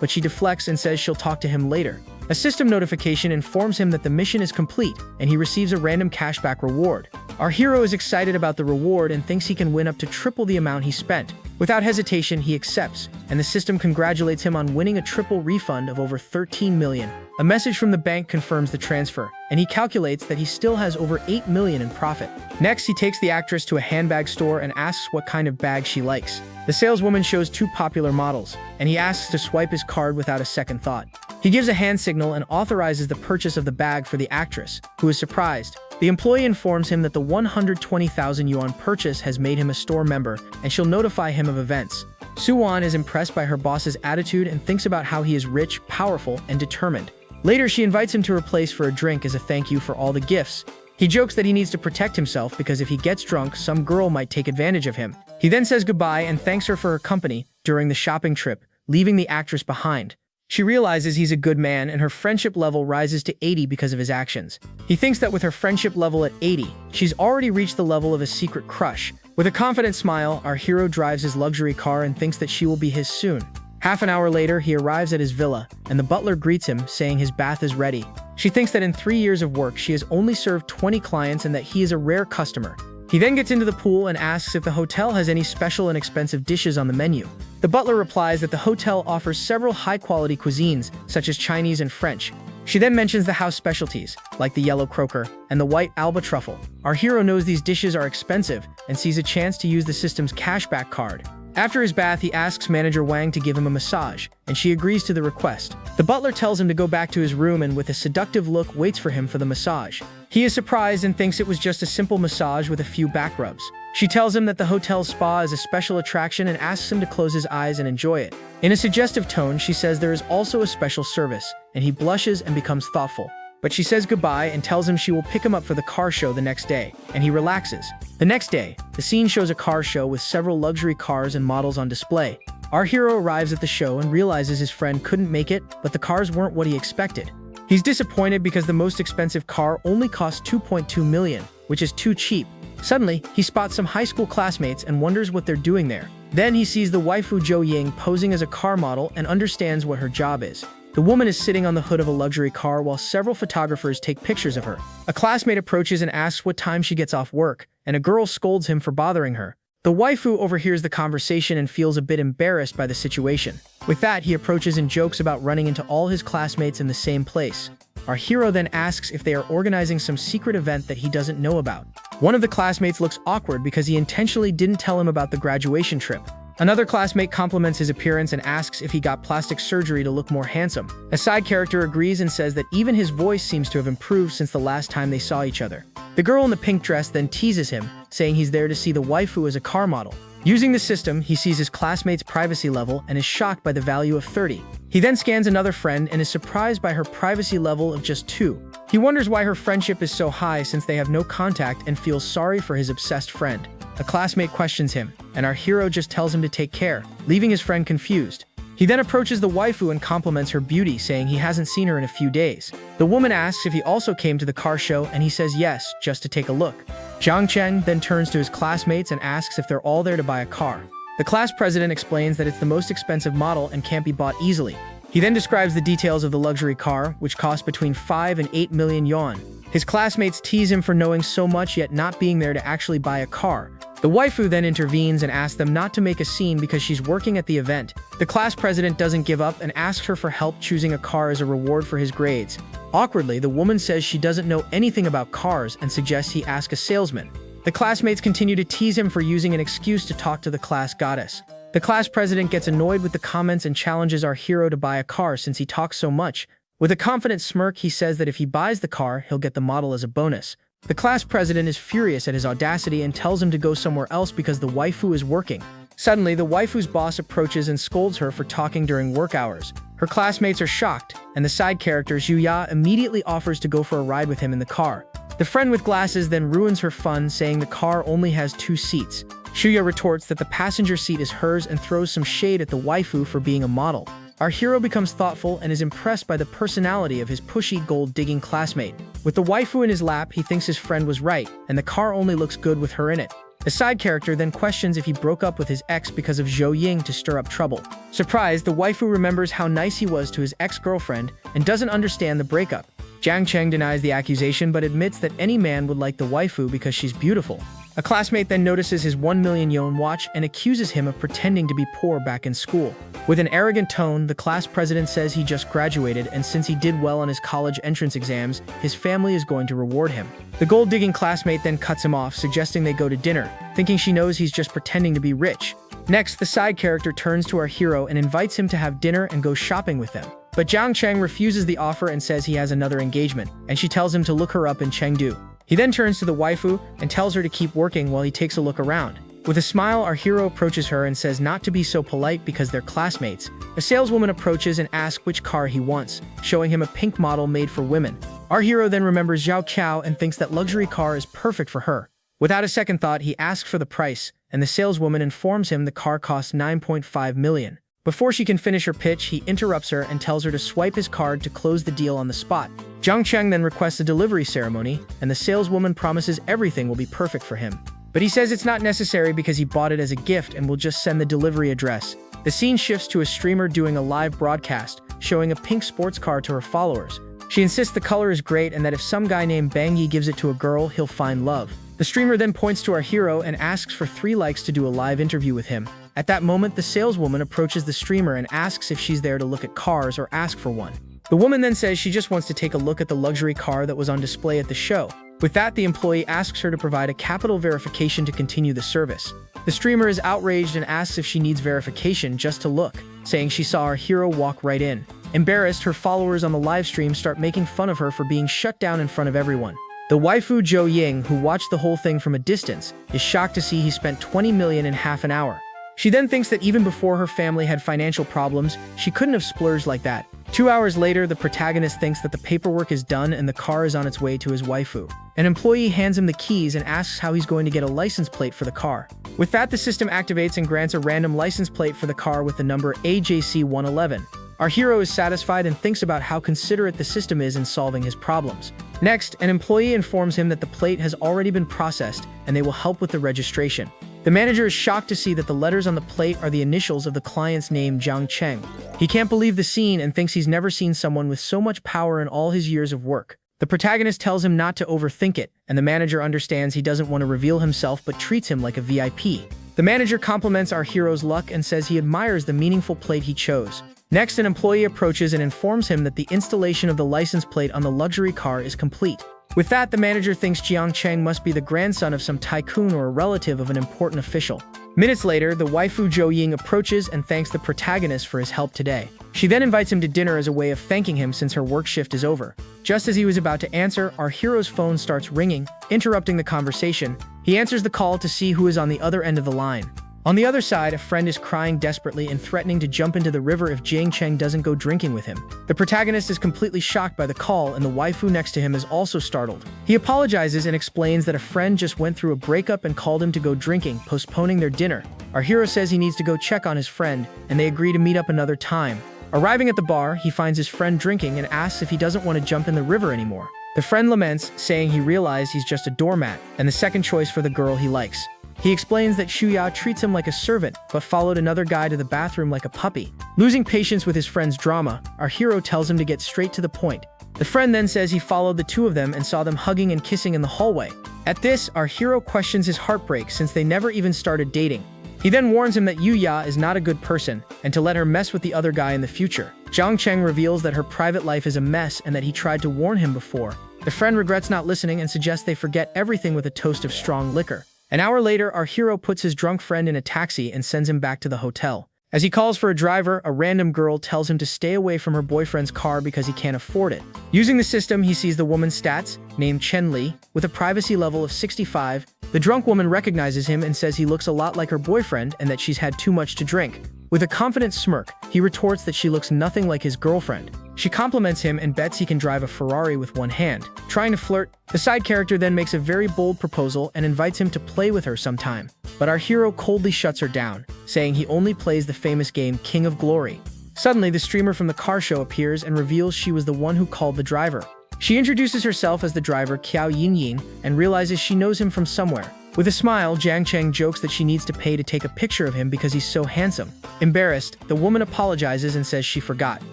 but she deflects and says she'll talk to him later. A system notification informs him that the mission is complete, and he receives a random cashback reward. Our hero is excited about the reward and thinks he can win up to triple the amount he spent. Without hesitation, he accepts, and the system congratulates him on winning a triple refund of over 13 million. A message from the bank confirms the transfer, and he calculates that he still has over 8 million in profit. Next, he takes the actress to a handbag store and asks what kind of bag she likes. The saleswoman shows 2 popular models, and he asks to swipe his card without a second thought. He gives a hand signal and authorizes the purchase of the bag for the actress, who is surprised. The employee informs him that the 120,000 yuan purchase has made him a store member, and she'll notify him of events. Suwon is impressed by her boss's attitude and thinks about how he is rich, powerful, and determined. Later, she invites him to her place for a drink as a thank you for all the gifts. He jokes that he needs to protect himself because if he gets drunk, some girl might take advantage of him. He then says goodbye and thanks her for her company during the shopping trip, leaving the actress behind. She realizes he's a good man and her friendship level rises to 80 because of his actions. He thinks that with her friendship level at 80, she's already reached the level of a secret crush. With a confident smile, our hero drives his luxury car and thinks that she will be his soon. Half an hour later, he arrives at his villa, and the butler greets him, saying his bath is ready. She thinks that in 3 years of work, she has only served 20 clients and that he is a rare customer. He then gets into the pool and asks if the hotel has any special and expensive dishes on the menu. The butler replies that the hotel offers several high-quality cuisines, such as Chinese and French. She then mentions the house specialties, like the yellow croaker and the white alba truffle. Our hero knows these dishes are expensive and sees a chance to use the system's cashback card. After his bath, he asks manager Wang to give him a massage, and she agrees to the request. The butler tells him to go back to his room and with a seductive look waits for him for the massage. He is surprised and thinks it was just a simple massage with a few back rubs. She tells him that the hotel's spa is a special attraction and asks him to close his eyes and enjoy it. In a suggestive tone, she says there is also a special service, and he blushes and becomes thoughtful. But she says goodbye and tells him she will pick him up for the car show the next day, and he relaxes. The next day, the scene shows a car show with several luxury cars and models on display. Our hero arrives at the show and realizes his friend couldn't make it, but the cars weren't what he expected. He's disappointed because the most expensive car only costs 2.2 million, which is too cheap. Suddenly, he spots some high school classmates and wonders what they're doing there. Then he sees the waifu Zhou Ying posing as a car model and understands what her job is. The woman is sitting on the hood of a luxury car while several photographers take pictures of her. A classmate approaches and asks what time she gets off work, and a girl scolds him for bothering her. The waifu overhears the conversation and feels a bit embarrassed by the situation. With that, he approaches and jokes about running into all his classmates in the same place. Our hero then asks if they are organizing some secret event that he doesn't know about. One of the classmates looks awkward because he intentionally didn't tell him about the graduation trip. Another classmate compliments his appearance and asks if he got plastic surgery to look more handsome. A side character agrees and says that even his voice seems to have improved since the last time they saw each other. The girl in the pink dress then teases him, saying he's there to see the waifu as a car model. Using the system, he sees his classmate's privacy level and is shocked by the value of 30. He then scans another friend and is surprised by her privacy level of just 2. He wonders why her friendship is so high since they have no contact and feels sorry for his obsessed friend. A classmate questions him, and our hero just tells him to take care, leaving his friend confused. He then approaches the waifu and compliments her beauty, saying he hasn't seen her in a few days. The woman asks if he also came to the car show, and he says yes, just to take a look. Zhang Chen then turns to his classmates and asks if they're all there to buy a car. The class president explains that it's the most expensive model and can't be bought easily. He then describes the details of the luxury car, which costs between 5 and 8 million yuan. His classmates tease him for knowing so much yet not being there to actually buy a car. The waifu then intervenes and asks them not to make a scene because she's working at the event. The class president doesn't give up and asks her for help choosing a car as a reward for his grades. Awkwardly, the woman says she doesn't know anything about cars and suggests he ask a salesman. The classmates continue to tease him for using an excuse to talk to the class goddess. The class president gets annoyed with the comments and challenges our hero to buy a car since he talks so much. With a confident smirk, he says that if he buys the car, he'll get the model as a bonus. The class president is furious at his audacity and tells him to go somewhere else because the waifu is working. Suddenly, the waifu's boss approaches and scolds her for talking during work hours. Her classmates are shocked, and the side character Yuya immediately offers to go for a ride with him in the car. The friend with glasses then ruins her fun, saying the car only has 2 seats. Shuya retorts that the passenger seat is hers and throws some shade at the waifu for being a model. Our hero becomes thoughtful and is impressed by the personality of his pushy gold-digging classmate. With the waifu in his lap, he thinks his friend was right, and the car only looks good with her in it. The side character then questions if he broke up with his ex because of Zhou Ying to stir up trouble. Surprised, the waifu remembers how nice he was to his ex-girlfriend and doesn't understand the breakup. Jiang Cheng denies the accusation but admits that any man would like the waifu because she's beautiful. A classmate then notices his 1 million yuan watch and accuses him of pretending to be poor back in school. With an arrogant tone, the class president says he just graduated and since he did well on his college entrance exams, his family is going to reward him. The gold-digging classmate then cuts him off, suggesting they go to dinner, thinking she knows he's just pretending to be rich. Next, the side character turns to our hero and invites him to have dinner and go shopping with them. But Jiang Cheng refuses the offer and says he has another engagement, and she tells him to look her up in Chengdu. He then turns to the waifu and tells her to keep working while he takes a look around. With a smile, our hero approaches her and says not to be so polite because they're classmates. A saleswoman approaches and asks which car he wants, showing him a pink model made for women. Our hero then remembers Zhao Qiao and thinks that luxury car is perfect for her. Without a second thought, he asks for the price, and the saleswoman informs him the car costs 9.5 million. Before she can finish her pitch, he interrupts her and tells her to swipe his card to close the deal on the spot. Jiang Cheng then requests a delivery ceremony, and the saleswoman promises everything will be perfect for him. But he says it's not necessary because he bought it as a gift and will just send the delivery address. The scene shifts to a streamer doing a live broadcast, showing a pink sports car to her followers. She insists the color is great and that if some guy named Bang Yi gives it to a girl, he'll find love. The streamer then points to our hero and asks for 3 likes to do a live interview with him. At that moment, the saleswoman approaches the streamer and asks if she's there to look at cars or ask for one. The woman then says she just wants to take a look at the luxury car that was on display at the show. With that, the employee asks her to provide a capital verification to continue the service. The streamer is outraged and asks if she needs verification just to look, saying she saw our hero walk right in. Embarrassed, her followers on the live stream start making fun of her for being shut down in front of everyone. The waifu Zhou Ying, who watched the whole thing from a distance, is shocked to see he spent 20 million in half an hour. She then thinks that even before her family had financial problems, she couldn't have splurged like that. 2 hours later, the protagonist thinks that the paperwork is done and the car is on its way to his waifu. An employee hands him the keys and asks how he's going to get a license plate for the car. With that, the system activates and grants a random license plate for the car with the number AJC111. Our hero is satisfied and thinks about how considerate the system is in solving his problems. Next, an employee informs him that the plate has already been processed and they will help with the registration. The manager is shocked to see that the letters on the plate are the initials of the client's name, Jiang Cheng. He can't believe the scene and thinks he's never seen someone with so much power in all his years of work. The protagonist tells him not to overthink it, and the manager understands he doesn't want to reveal himself but treats him like a VIP. The manager compliments our hero's luck and says he admires the meaningful plate he chose. Next, an employee approaches and informs him that the installation of the license plate on the luxury car is complete. With that, the manager thinks Jiang Cheng must be the grandson of some tycoon or a relative of an important official. Minutes later, the waifu Zhou Ying approaches and thanks the protagonist for his help today. She then invites him to dinner as a way of thanking him since her work shift is over. Just as he was about to answer, our hero's phone starts ringing, interrupting the conversation. He answers the call to see who is on the other end of the line. On the other side, a friend is crying desperately and threatening to jump into the river if Jiang Cheng doesn't go drinking with him. The protagonist is completely shocked by the call, and the waifu next to him is also startled. He apologizes and explains that a friend just went through a breakup and called him to go drinking, postponing their dinner. Our hero says he needs to go check on his friend, and they agree to meet up another time. Arriving at the bar, he finds his friend drinking and asks if he doesn't want to jump in the river anymore. The friend laments, saying he realized he's just a doormat, and the second choice for the girl he likes. He explains that Shuya treats him like a servant, but followed another guy to the bathroom like a puppy. Losing patience with his friend's drama, our hero tells him to get straight to the point. The friend then says he followed the two of them and saw them hugging and kissing in the hallway. At this, our hero questions his heartbreak since they never even started dating. He then warns him that Yuya is not a good person, and to let her mess with the other guy in the future. Jiang Cheng reveals that her private life is a mess and that he tried to warn him before. The friend regrets not listening and suggests they forget everything with a toast of strong liquor. An hour later, our hero puts his drunk friend in a taxi and sends him back to the hotel. As he calls for a driver, a random girl tells him to stay away from her boyfriend's car because he can't afford it. Using the system, he sees the woman's stats, named Chen Li, with a privacy level of 65, The drunk woman recognizes him and says he looks a lot like her boyfriend and that she's had too much to drink. With a confident smirk, he retorts that she looks nothing like his girlfriend. She compliments him and bets he can drive a Ferrari with one hand. Trying to flirt, the side character then makes a very bold proposal and invites him to play with her sometime. But our hero coldly shuts her down, saying he only plays the famous game King of Glory. Suddenly, the streamer from the car show appears and reveals she was the one who called the driver. She introduces herself as the driver Qiao Yinyin and realizes she knows him from somewhere. With a smile, Jiang Cheng jokes that she needs to pay to take a picture of him because he's so handsome. Embarrassed, the woman apologizes and says she forgot,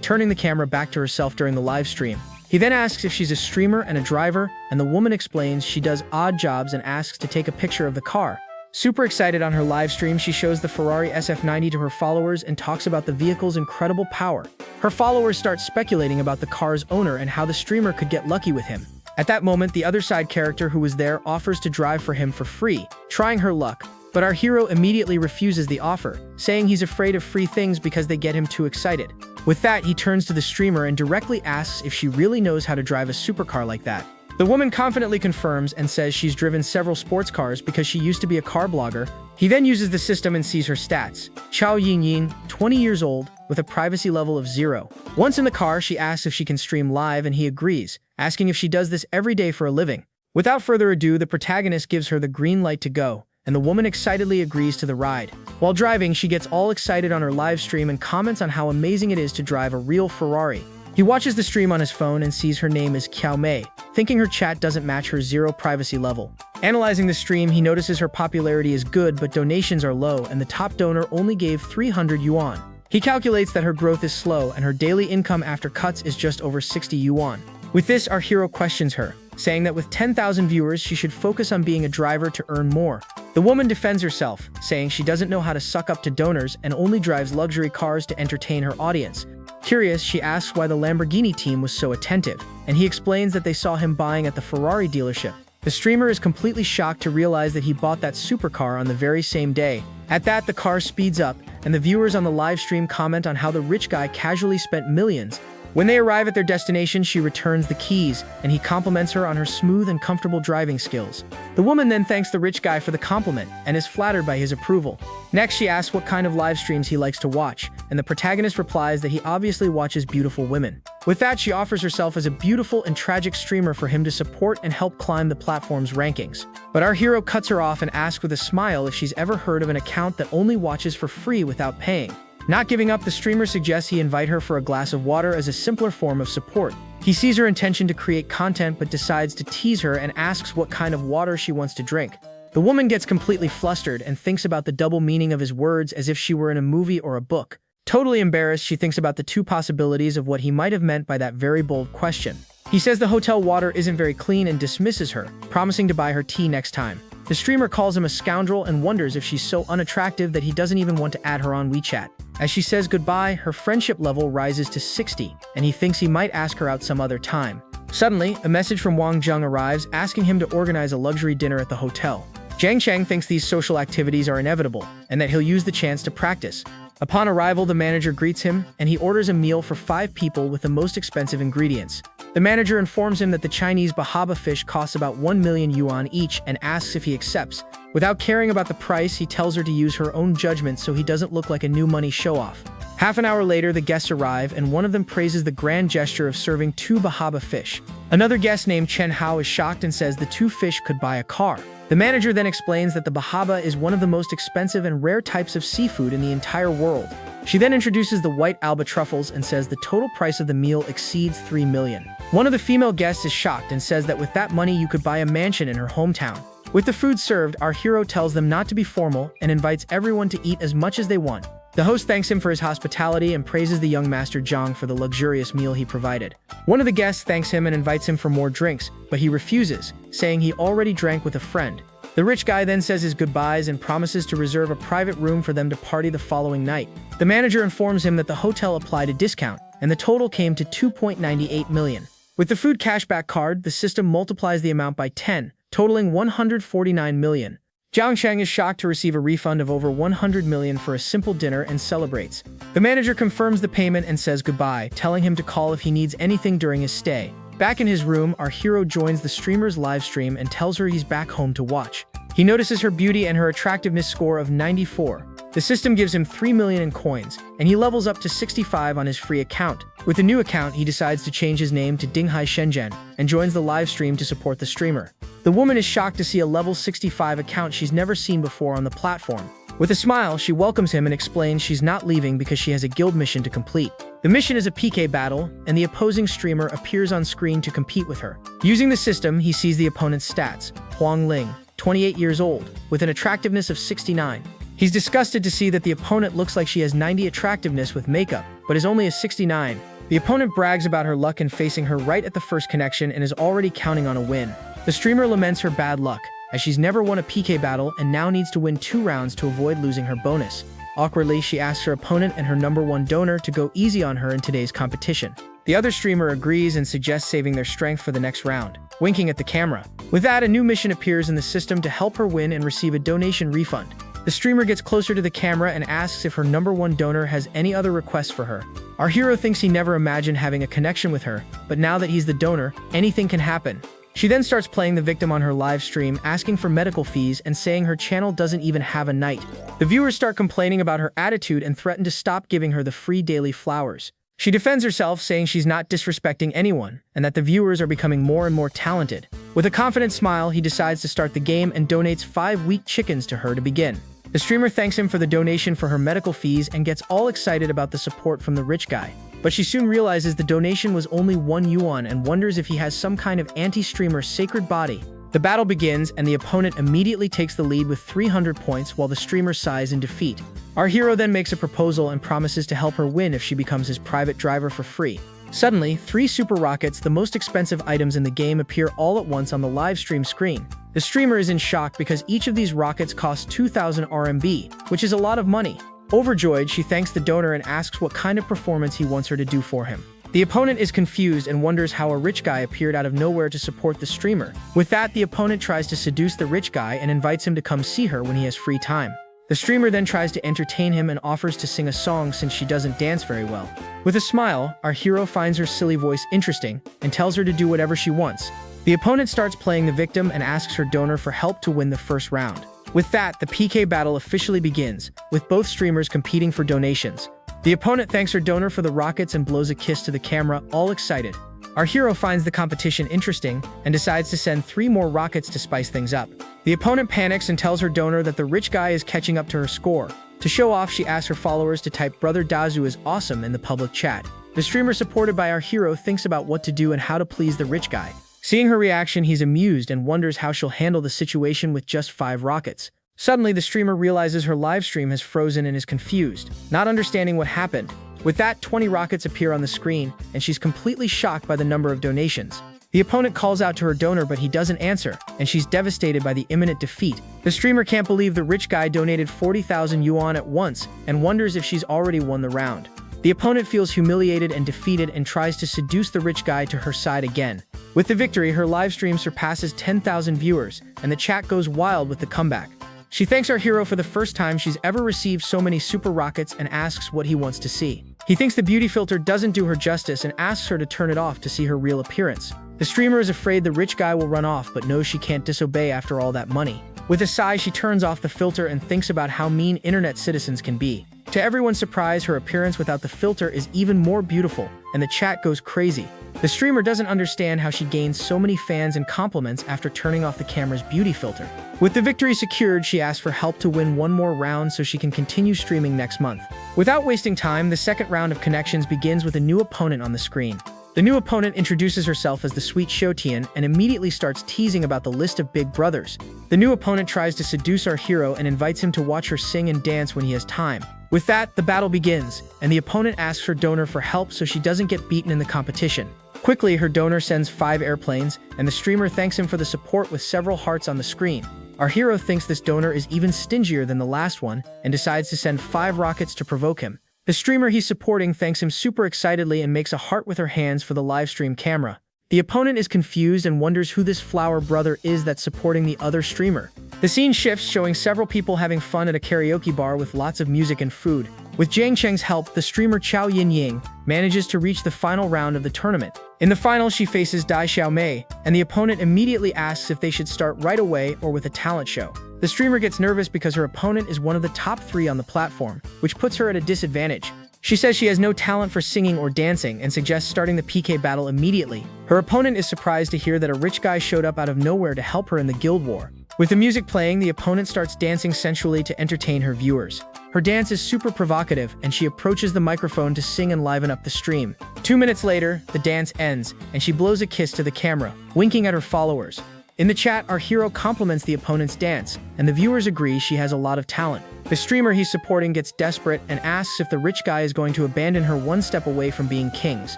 turning the camera back to herself during the live stream. He then asks if she's a streamer and a driver, and the woman explains she does odd jobs and asks to take a picture of the car. Super excited on her live stream, she shows the Ferrari SF90 to her followers and talks about the vehicle's incredible power. Her followers start speculating about the car's owner and how the streamer could get lucky with him. At that moment, the other side character who was there offers to drive for him for free, trying her luck, but our hero immediately refuses the offer, saying he's afraid of free things because they get him too excited. With that, he turns to the streamer and directly asks if she really knows how to drive a supercar like that. The woman confidently confirms and says she's driven several sports cars because she used to be a car blogger. He then uses the system and sees her stats. Qiao Yinyin, 20 years old, with a privacy level of 0. Once in the car, she asks if she can stream live and he agrees, asking if she does this every day for a living. Without further ado, the protagonist gives her the green light to go, and the woman excitedly agrees to the ride. While driving, she gets all excited on her live stream and comments on how amazing it is to drive a real Ferrari. He watches the stream on his phone and sees her name is Qiao Mei, thinking her chat doesn't match her 0 privacy level. Analyzing the stream, he notices her popularity is good but donations are low and the top donor only gave 300 yuan. He calculates that her growth is slow and her daily income after cuts is just over 60 yuan. With this, our hero questions her, saying that with 10,000 viewers, she should focus on being a driver to earn more. The woman defends herself, saying she doesn't know how to suck up to donors and only drives luxury cars to entertain her audience. Curious, she asks why the Lamborghini team was so attentive, and he explains that they saw him buying at the Ferrari dealership. The streamer is completely shocked to realize that he bought that supercar on the very same day. At that, the car speeds up, and the viewers on the live stream comment on how the rich guy casually spent millions. When they arrive at their destination, she returns the keys, and he compliments her on her smooth and comfortable driving skills. The woman then thanks the rich guy for the compliment, and is flattered by his approval. Next, she asks what kind of live streams he likes to watch, and the protagonist replies that he obviously watches beautiful women. With that, she offers herself as a beautiful and tragic streamer for him to support and help climb the platform's rankings. But our hero cuts her off and asks with a smile if she's ever heard of an account that only watches for free without paying. Not giving up, the streamer suggests he invite her for a glass of water as a simpler form of support. He sees her intention to create content but decides to tease her and asks what kind of water she wants to drink. The woman gets completely flustered and thinks about the double meaning of his words as if she were in a movie or a book. Totally embarrassed, she thinks about the 2 possibilities of what he might have meant by that very bold question. He says the hotel water isn't very clean and dismisses her, promising to buy her tea next time. The streamer calls him a scoundrel and wonders if she's so unattractive that he doesn't even want to add her on WeChat. As she says goodbye, her friendship level rises to 60, and he thinks he might ask her out some other time. Suddenly, a message from Wang Zheng arrives asking him to organize a luxury dinner at the hotel. Jiang Cheng thinks these social activities are inevitable, and that he'll use the chance to practice. Upon arrival, the manager greets him, and he orders a meal for 5 people with the most expensive ingredients. The manager informs him that the Chinese bahaba fish costs about 1 million yuan each and asks if he accepts. Without caring about the price, he tells her to use her own judgment so he doesn't look like a new money show-off. Half an hour later, the guests arrive, and one of them praises the grand gesture of serving 2 bahaba fish. Another guest named Chen Hao is shocked and says the 2 fish could buy a car. The manager then explains that the bahaba is one of the most expensive and rare types of seafood in the entire world. She then introduces the white alba truffles and says the total price of the meal exceeds 3 million. One of the female guests is shocked and says that with that money you could buy a mansion in her hometown. With the food served, our hero tells them not to be formal and invites everyone to eat as much as they want. The host thanks him for his hospitality and praises the young master Zhang for the luxurious meal he provided. One of the guests thanks him and invites him for more drinks, but he refuses, saying he already drank with a friend. The rich guy then says his goodbyes and promises to reserve a private room for them to party the following night. The manager informs him that the hotel applied a discount, and the total came to 2.98 million. With the food cashback card, the system multiplies the amount by 10, totaling 149 million. Jiang Cheng is shocked to receive a refund of over 100 million for a simple dinner and celebrates. The manager confirms the payment and says goodbye, telling him to call if he needs anything during his stay. Back in his room, our hero joins the streamer's live stream and tells her he's back home to watch. He notices her beauty and her attractiveness score of 94. The system gives him 3 million in coins, and he levels up to 65 on his free account. With the new account, he decides to change his name to Dinghai Shenzhen and joins the live stream to support the streamer. The woman is shocked to see a level 65 account she's never seen before on the platform. With a smile, she welcomes him and explains she's not leaving because she has a guild mission to complete. The mission is a PK battle, and the opposing streamer appears on screen to compete with her. Using the system, he sees the opponent's stats. Huang Ling, 28 years old, with an attractiveness of 69. He's disgusted to see that the opponent looks like she has 90 attractiveness with makeup, but is only a 69. The opponent brags about her luck in facing her right at the first connection and is already counting on a win. The streamer laments her bad luck, as she's never won a PK battle and now needs to win 2 rounds to avoid losing her bonus. Awkwardly, she asks her opponent and her #1 donor to go easy on her in today's competition. The other streamer agrees and suggests saving their strength for the next round, winking at the camera. With that, a new mission appears in the system to help her win and receive a donation refund. The streamer gets closer to the camera and asks if her #1 donor has any other requests for her. Our hero thinks he never imagined having a connection with her, but now that he's the donor, anything can happen. She then starts playing the victim on her live stream, asking for medical fees and saying her channel doesn't even have a knight. The viewers start complaining about her attitude and threaten to stop giving her the free daily flowers. She defends herself, saying she's not disrespecting anyone, and that the viewers are becoming more and more talented. With a confident smile, he decides to start the game and donates 5 weak chickens to her to begin. The streamer thanks him for the donation for her medical fees and gets all excited about the support from the rich guy. But she soon realizes the donation was only 1 yuan and wonders if he has some kind of anti-streamer sacred body. The battle begins, and the opponent immediately takes the lead with 300 points while the streamer sighs in defeat. Our hero then makes a proposal and promises to help her win if she becomes his private driver for free. Suddenly, 3 super rockets, the most expensive items in the game, appear all at once on the live stream screen. The streamer is in shock because each of these rockets costs 2,000 RMB, which is a lot of money. Overjoyed, she thanks the donor and asks what kind of performance he wants her to do for him. The opponent is confused and wonders how a rich guy appeared out of nowhere to support the streamer. With that, the opponent tries to seduce the rich guy and invites him to come see her when he has free time. The streamer then tries to entertain him and offers to sing a song since she doesn't dance very well. With a smile, our hero finds her silly voice interesting and tells her to do whatever she wants. The opponent starts playing the victim and asks her donor for help to win the first round. With that, the PK battle officially begins, with both streamers competing for donations. The opponent thanks her donor for the rockets and blows a kiss to the camera, all excited. Our hero finds the competition interesting and decides to send 3 more rockets to spice things up. The opponent panics and tells her donor that the rich guy is catching up to her score. To show off, she asks her followers to type "Brother Dazu is awesome" in the public chat. The streamer supported by our hero thinks about what to do and how to please the rich guy. Seeing her reaction, he's amused and wonders how she'll handle the situation with just 5 rockets. Suddenly, the streamer realizes her live stream has frozen and is confused, not understanding what happened. With that, 20 rockets appear on the screen, and she's completely shocked by the number of donations. The opponent calls out to her donor, but he doesn't answer, and she's devastated by the imminent defeat. The streamer can't believe the rich guy donated 40,000 yuan at once and wonders if she's already won the round. The opponent feels humiliated and defeated and tries to seduce the rich guy to her side again. With the victory, her live stream surpasses 10,000 viewers, and the chat goes wild with the comeback. She thanks our hero for the first time she's ever received so many super rockets and asks what he wants to see. He thinks the beauty filter doesn't do her justice and asks her to turn it off to see her real appearance. The streamer is afraid the rich guy will run off but knows she can't disobey after all that money. With a sigh, she turns off the filter and thinks about how mean internet citizens can be. To everyone's surprise, her appearance without the filter is even more beautiful, and the chat goes crazy. The streamer doesn't understand how she gains so many fans and compliments after turning off the camera's beauty filter. With the victory secured, she asks for help to win 1 more round so she can continue streaming next month. Without wasting time, the second round of connections begins with a new opponent on the screen. The new opponent introduces herself as the sweet Shotian and immediately starts teasing about the list of big brothers. The new opponent tries to seduce our hero and invites him to watch her sing and dance when he has time. With that, the battle begins, and the opponent asks her donor for help so she doesn't get beaten in the competition. Quickly, her donor sends 5 airplanes, and the streamer thanks him for the support with several hearts on the screen. Our hero thinks this donor is even stingier than the last one and decides to send 5 rockets to provoke him. The streamer he's supporting thanks him super excitedly and makes a heart with her hands for the live stream camera. The opponent is confused and wonders who this flower brother is that's supporting the other streamer. The scene shifts, showing several people having fun at a karaoke bar with lots of music and food. With Jiang Cheng's help, the streamer Chao Yin Ying manages to reach the final round of the tournament. In the final, she faces Dai Xiaomei, and the opponent immediately asks if they should start right away or with a talent show. The streamer gets nervous because her opponent is one of the top 3 on the platform, which puts her at a disadvantage. She says she has no talent for singing or dancing and suggests starting the PK battle immediately. Her opponent is surprised to hear that a rich guy showed up out of nowhere to help her in the guild war. With the music playing, the opponent starts dancing sensually to entertain her viewers. Her dance is super provocative, and she approaches the microphone to sing and liven up the stream. 2 minutes later, the dance ends, and she blows a kiss to the camera, winking at her followers. In the chat, our hero compliments the opponent's dance, and the viewers agree she has a lot of talent. The streamer he's supporting gets desperate and asks if the rich guy is going to abandon her one step away from being kings.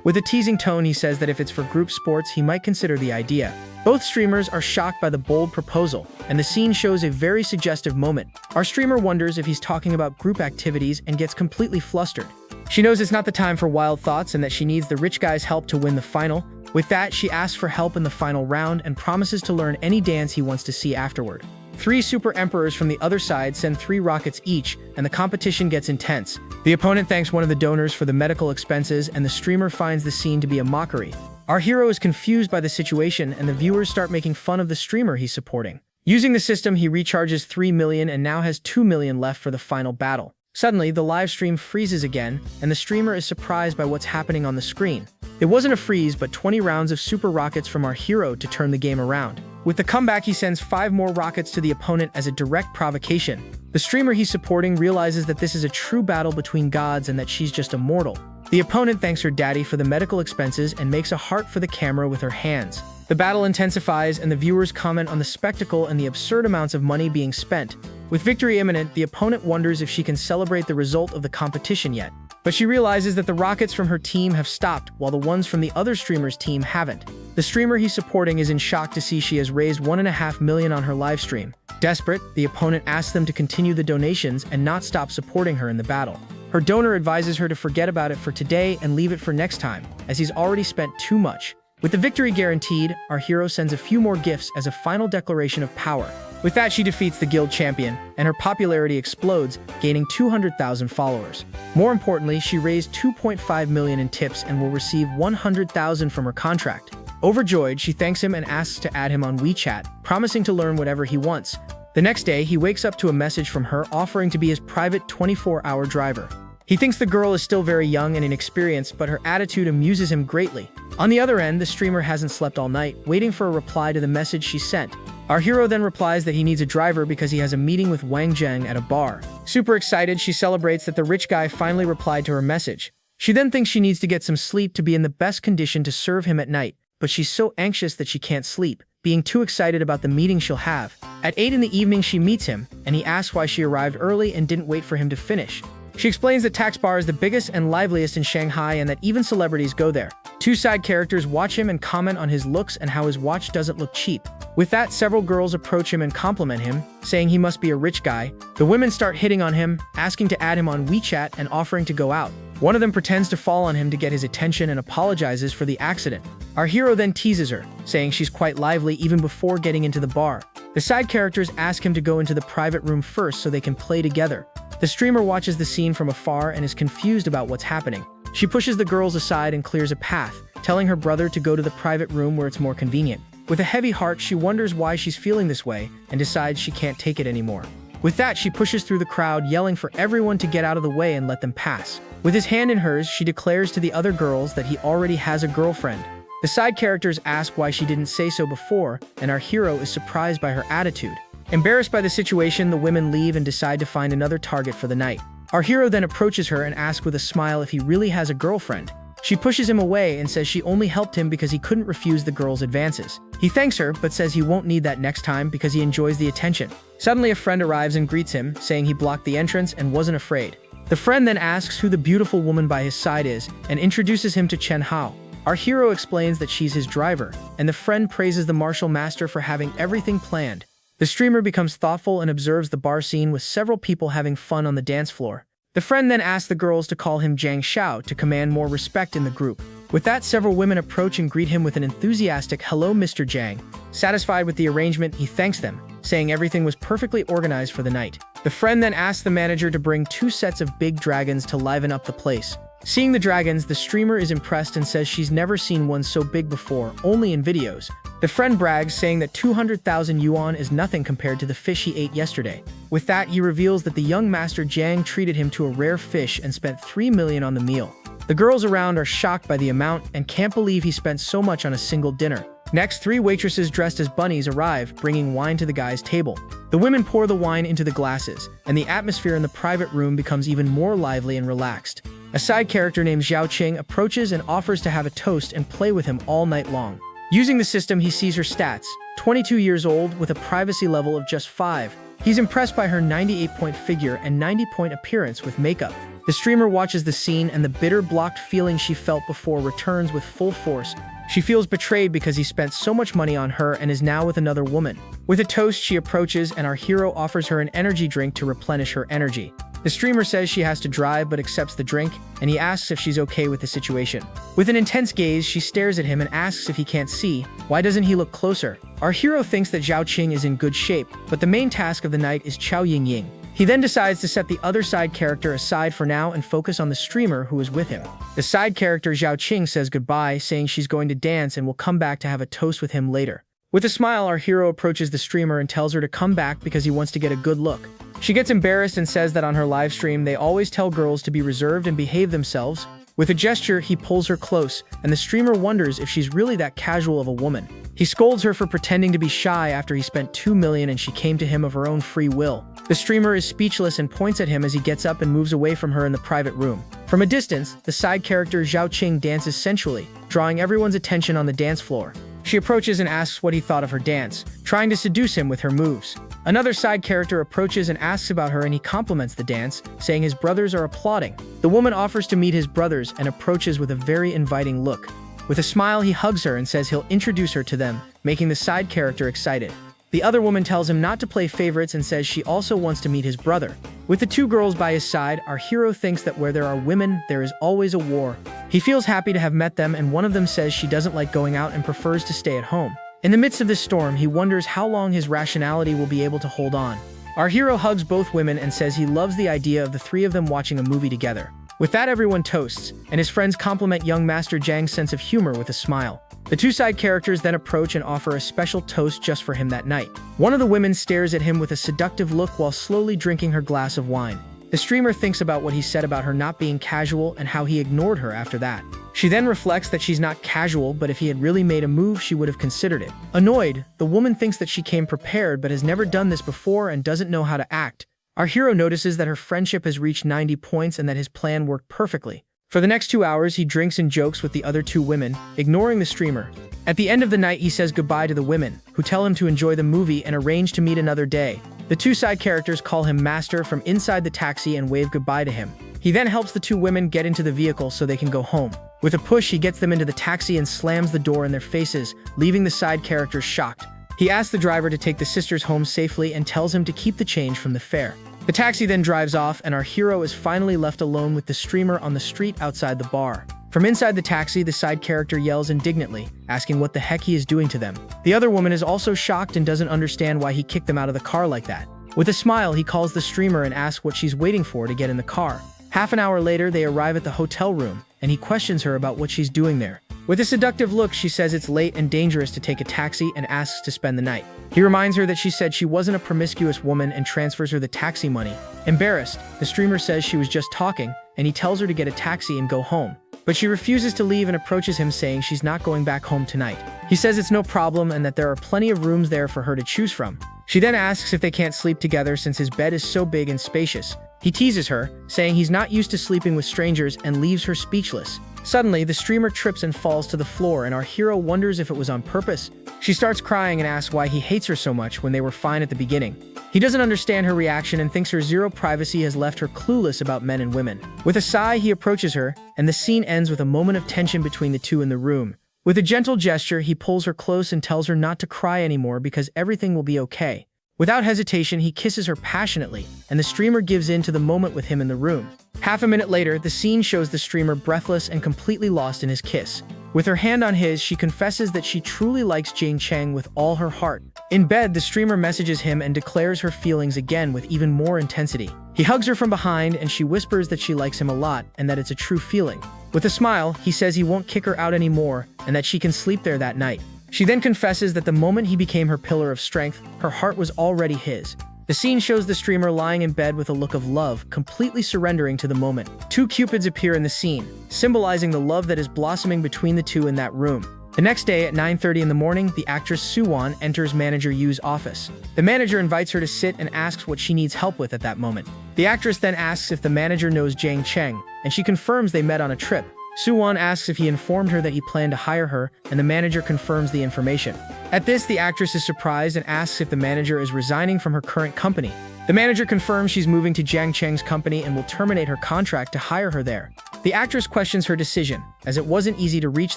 With a teasing tone, he says that if it's for group sports, he might consider the idea. Both streamers are shocked by the bold proposal, and the scene shows a very suggestive moment. Our streamer wonders if he's talking about group activities and gets completely flustered. She knows it's not the time for wild thoughts and that she needs the rich guy's help to win the final. With that, she asks for help in the final round and promises to learn any dance he wants to see afterward. 3 super emperors from the other side send 3 rockets each, and the competition gets intense. The opponent thanks one of the donors for the medical expenses, and the streamer finds the scene to be a mockery. Our hero is confused by the situation, and the viewers start making fun of the streamer he's supporting. Using the system, he recharges 3 million and now has 2 million left for the final battle. Suddenly, the live stream freezes again, and the streamer is surprised by what's happening on the screen. It wasn't a freeze, but 20 rounds of super rockets from our hero to turn the game around. With the comeback, he sends 5 more rockets to the opponent as a direct provocation. The streamer he's supporting realizes that this is a true battle between gods and that she's just a mortal. The opponent thanks her daddy for the medical expenses and makes a heart for the camera with her hands. The battle intensifies, and the viewers comment on the spectacle and the absurd amounts of money being spent. With victory imminent, the opponent wonders if she can celebrate the result of the competition yet. But she realizes that the rockets from her team have stopped, while the ones from the other streamer's team haven't. The streamer he's supporting is in shock to see she has raised 1.5 million on her livestream. Desperate, the opponent asks them to continue the donations and not stop supporting her in the battle. Her donor advises her to forget about it for today and leave it for next time, as he's already spent too much. With the victory guaranteed, our hero sends a few more gifts as a final declaration of power. With that, she defeats the guild champion, and her popularity explodes, gaining 200,000 followers. More importantly, she raised 2.5 million in tips and will receive 100,000 from her contract. Overjoyed, she thanks him and asks to add him on WeChat, promising to learn whatever he wants. The next day, he wakes up to a message from her offering to be his private 24-hour driver. He thinks the girl is still very young and inexperienced, but her attitude amuses him greatly. On the other end, the streamer hasn't slept all night, waiting for a reply to the message she sent. Our hero then replies that he needs a driver because he has a meeting with Wang Zheng at a bar. Super excited, she celebrates that the rich guy finally replied to her message. She then thinks she needs to get some sleep to be in the best condition to serve him at night, but she's so anxious that she can't sleep, being too excited about the meeting she'll have. At 8 in the evening, she meets him, and he asks why she arrived early and didn't wait for him to finish. She explains that Tax Bar is the biggest and liveliest in Shanghai and that even celebrities go there. 2 side characters watch him and comment on his looks and how his watch doesn't look cheap. With that, several girls approach him and compliment him, saying he must be a rich guy. The women start hitting on him, asking to add him on WeChat and offering to go out. One of them pretends to fall on him to get his attention and apologizes for the accident. Our hero then teases her, saying she's quite lively even before getting into the bar. The side characters ask him to go into the private room first so they can play together. The streamer watches the scene from afar and is confused about what's happening. She pushes the girls aside and clears a path, telling her brother to go to the private room where it's more convenient. With a heavy heart, she wonders why she's feeling this way and decides she can't take it anymore. With that, she pushes through the crowd, yelling for everyone to get out of the way and let them pass. With his hand in hers, she declares to the other girls that he already has a girlfriend. The side characters ask why she didn't say so before, and our hero is surprised by her attitude. Embarrassed by the situation, the women leave and decide to find another target for the night. Our hero then approaches her and asks with a smile if he really has a girlfriend. She pushes him away and says she only helped him because he couldn't refuse the girl's advances. He thanks her, but says he won't need that next time because he enjoys the attention. Suddenly, a friend arrives and greets him, saying he blocked the entrance and wasn't afraid. The friend then asks who the beautiful woman by his side is and introduces him to Chen Hao. Our hero explains that she's his driver, and the friend praises the martial master for having everything planned. The streamer becomes thoughtful and observes the bar scene with several people having fun on the dance floor. The friend then asks the girls to call him Jiang Xiao to command more respect in the group. With that, several women approach and greet him with an enthusiastic "Hello, Mr. Jiang." Satisfied with the arrangement, he thanks them, saying everything was perfectly organized for the night. The friend then asks the manager to bring 2 sets of big dragons to liven up the place. Seeing the dragons, the streamer is impressed and says she's never seen one so big before, only in videos. The friend brags, saying that 200,000 yuan is nothing compared to the fish he ate yesterday. With that, he reveals that the young master Jiang treated him to a rare fish and spent 3 million on the meal. The girls around are shocked by the amount and can't believe he spent so much on a single dinner. Next, 3 waitresses dressed as bunnies arrive, bringing wine to the guy's table. The women pour the wine into the glasses, and the atmosphere in the private room becomes even more lively and relaxed. A side character named Zhao Qing approaches and offers to have a toast and play with him all night long. Using the system, he sees her stats: 22 years old with a privacy level of just 5. He's impressed by her 98-point figure and 90-point appearance with makeup. The streamer watches the scene, and the bitter, blocked feeling she felt before returns with full force. She feels betrayed because he spent so much money on her and is now with another woman. With a toast, she approaches, and our hero offers her an energy drink to replenish her energy. The streamer says she has to drive but accepts the drink, and he asks if she's okay with the situation. With an intense gaze, she stares at him and asks if he can't see. Why doesn't he look closer? Our hero thinks that Zhao Qing is in good shape, but the main task of the night is Chao Yingying. He then decides to set the other side character aside for now and focus on the streamer who is with him. The side character Zhao Qing says goodbye, saying she's going to dance and will come back to have a toast with him later. With a smile, our hero approaches the streamer and tells her to come back because he wants to get a good look. She gets embarrassed and says that on her live stream they always tell girls to be reserved and behave themselves. With a gesture, he pulls her close, and the streamer wonders if she's really that casual of a woman. He scolds her for pretending to be shy after he spent 2 million and she came to him of her own free will. The streamer is speechless and points at him as he gets up and moves away from her in the private room. From a distance, the side character Zhao Qing dances sensually, drawing everyone's attention on the dance floor. She approaches and asks what he thought of her dance, trying to seduce him with her moves. Another side character approaches and asks about her, and he compliments the dance, saying his brothers are applauding. The woman offers to meet his brothers and approaches with a very inviting look. With a smile, he hugs her and says he'll introduce her to them, making the side character excited. The other woman tells him not to play favorites and says she also wants to meet his brother. With the 2 girls by his side, our hero thinks that where there are women, there is always a war. He feels happy to have met them, and one of them says she doesn't like going out and prefers to stay at home. In the midst of this storm, he wonders how long his rationality will be able to hold on. Our hero hugs both women and says he loves the idea of the 3 of them watching a movie together. With that, everyone toasts, and his friends compliment young Master Jiang's sense of humor with a smile. The 2 side characters then approach and offer a special toast just for him that night. One of the women stares at him with a seductive look while slowly drinking her glass of wine. The streamer thinks about what he said about her not being casual and how he ignored her after that. She then reflects that she's not casual, but if he had really made a move, she would have considered it. Annoyed, the woman thinks that she came prepared but has never done this before and doesn't know how to act. Our hero notices that her friendship has reached 90 points and that his plan worked perfectly. For the next 2 hours, he drinks and jokes with the other 2 women, ignoring the streamer. At the end of the night, he says goodbye to the women, who tell him to enjoy the movie and arrange to meet another day. The 2 side characters call him Master from inside the taxi and wave goodbye to him. He then helps the 2 women get into the vehicle so they can go home. With a push, he gets them into the taxi and slams the door in their faces, leaving the side characters shocked. He asks the driver to take the sisters home safely and tells him to keep the change from the fare. The taxi then drives off, and our hero is finally left alone with the streamer on the street outside the bar. From inside the taxi, the side character yells indignantly, asking what the heck he is doing to them. The other woman is also shocked and doesn't understand why he kicked them out of the car like that. With a smile, he calls the streamer and asks what she's waiting for to get in the car. Half an hour later, they arrive at the hotel room, and he questions her about what she's doing there. With a seductive look, she says it's late and dangerous to take a taxi and asks to spend the night. He reminds her that she said she wasn't a promiscuous woman and transfers her the taxi money. Embarrassed, the streamer says she was just talking, and he tells her to get a taxi and go home. But she refuses to leave and approaches him, saying she's not going back home tonight. He says it's no problem and that there are plenty of rooms there for her to choose from. She then asks if they can't sleep together since his bed is so big and spacious. He teases her, saying he's not used to sleeping with strangers, and leaves her speechless. Suddenly, the streamer trips and falls to the floor, and our hero wonders if it was on purpose. She starts crying and asks why he hates her so much when they were fine at the beginning. He doesn't understand her reaction and thinks her zero privacy has left her clueless about men and women. With a sigh, he approaches her, and the scene ends with a moment of tension between the 2 in the room. With a gentle gesture, he pulls her close and tells her not to cry anymore because everything will be okay. Without hesitation, he kisses her passionately, and the streamer gives in to the moment with him in the room. Half a minute later, the scene shows the streamer breathless and completely lost in his kiss. With her hand on his, she confesses that she truly likes Jane Chang with all her heart. In bed, the streamer messages him and declares her feelings again with even more intensity. He hugs her from behind and she whispers that she likes him a lot and that it's a true feeling. With a smile, he says he won't kick her out anymore and that she can sleep there that night. She then confesses that the moment he became her pillar of strength, her heart was already his. The scene shows the streamer lying in bed with a look of love, completely surrendering to the moment. Two cupids appear in the scene, symbolizing the love that is blossoming between the two in that room. The next day at 9:30 in the morning, the actress Soo-won enters manager Yu's office. The manager invites her to sit and asks what she needs help with at that moment. The actress then asks if the manager knows Jang Cheng, and she confirms they met on a trip. Soo-won asks if he informed her that he planned to hire her, and the manager confirms the information. At this, the actress is surprised and asks if the manager is resigning from her current company. The manager confirms she's moving to Jang Cheng's company and will terminate her contract to hire her there. The actress questions her decision, as it wasn't easy to reach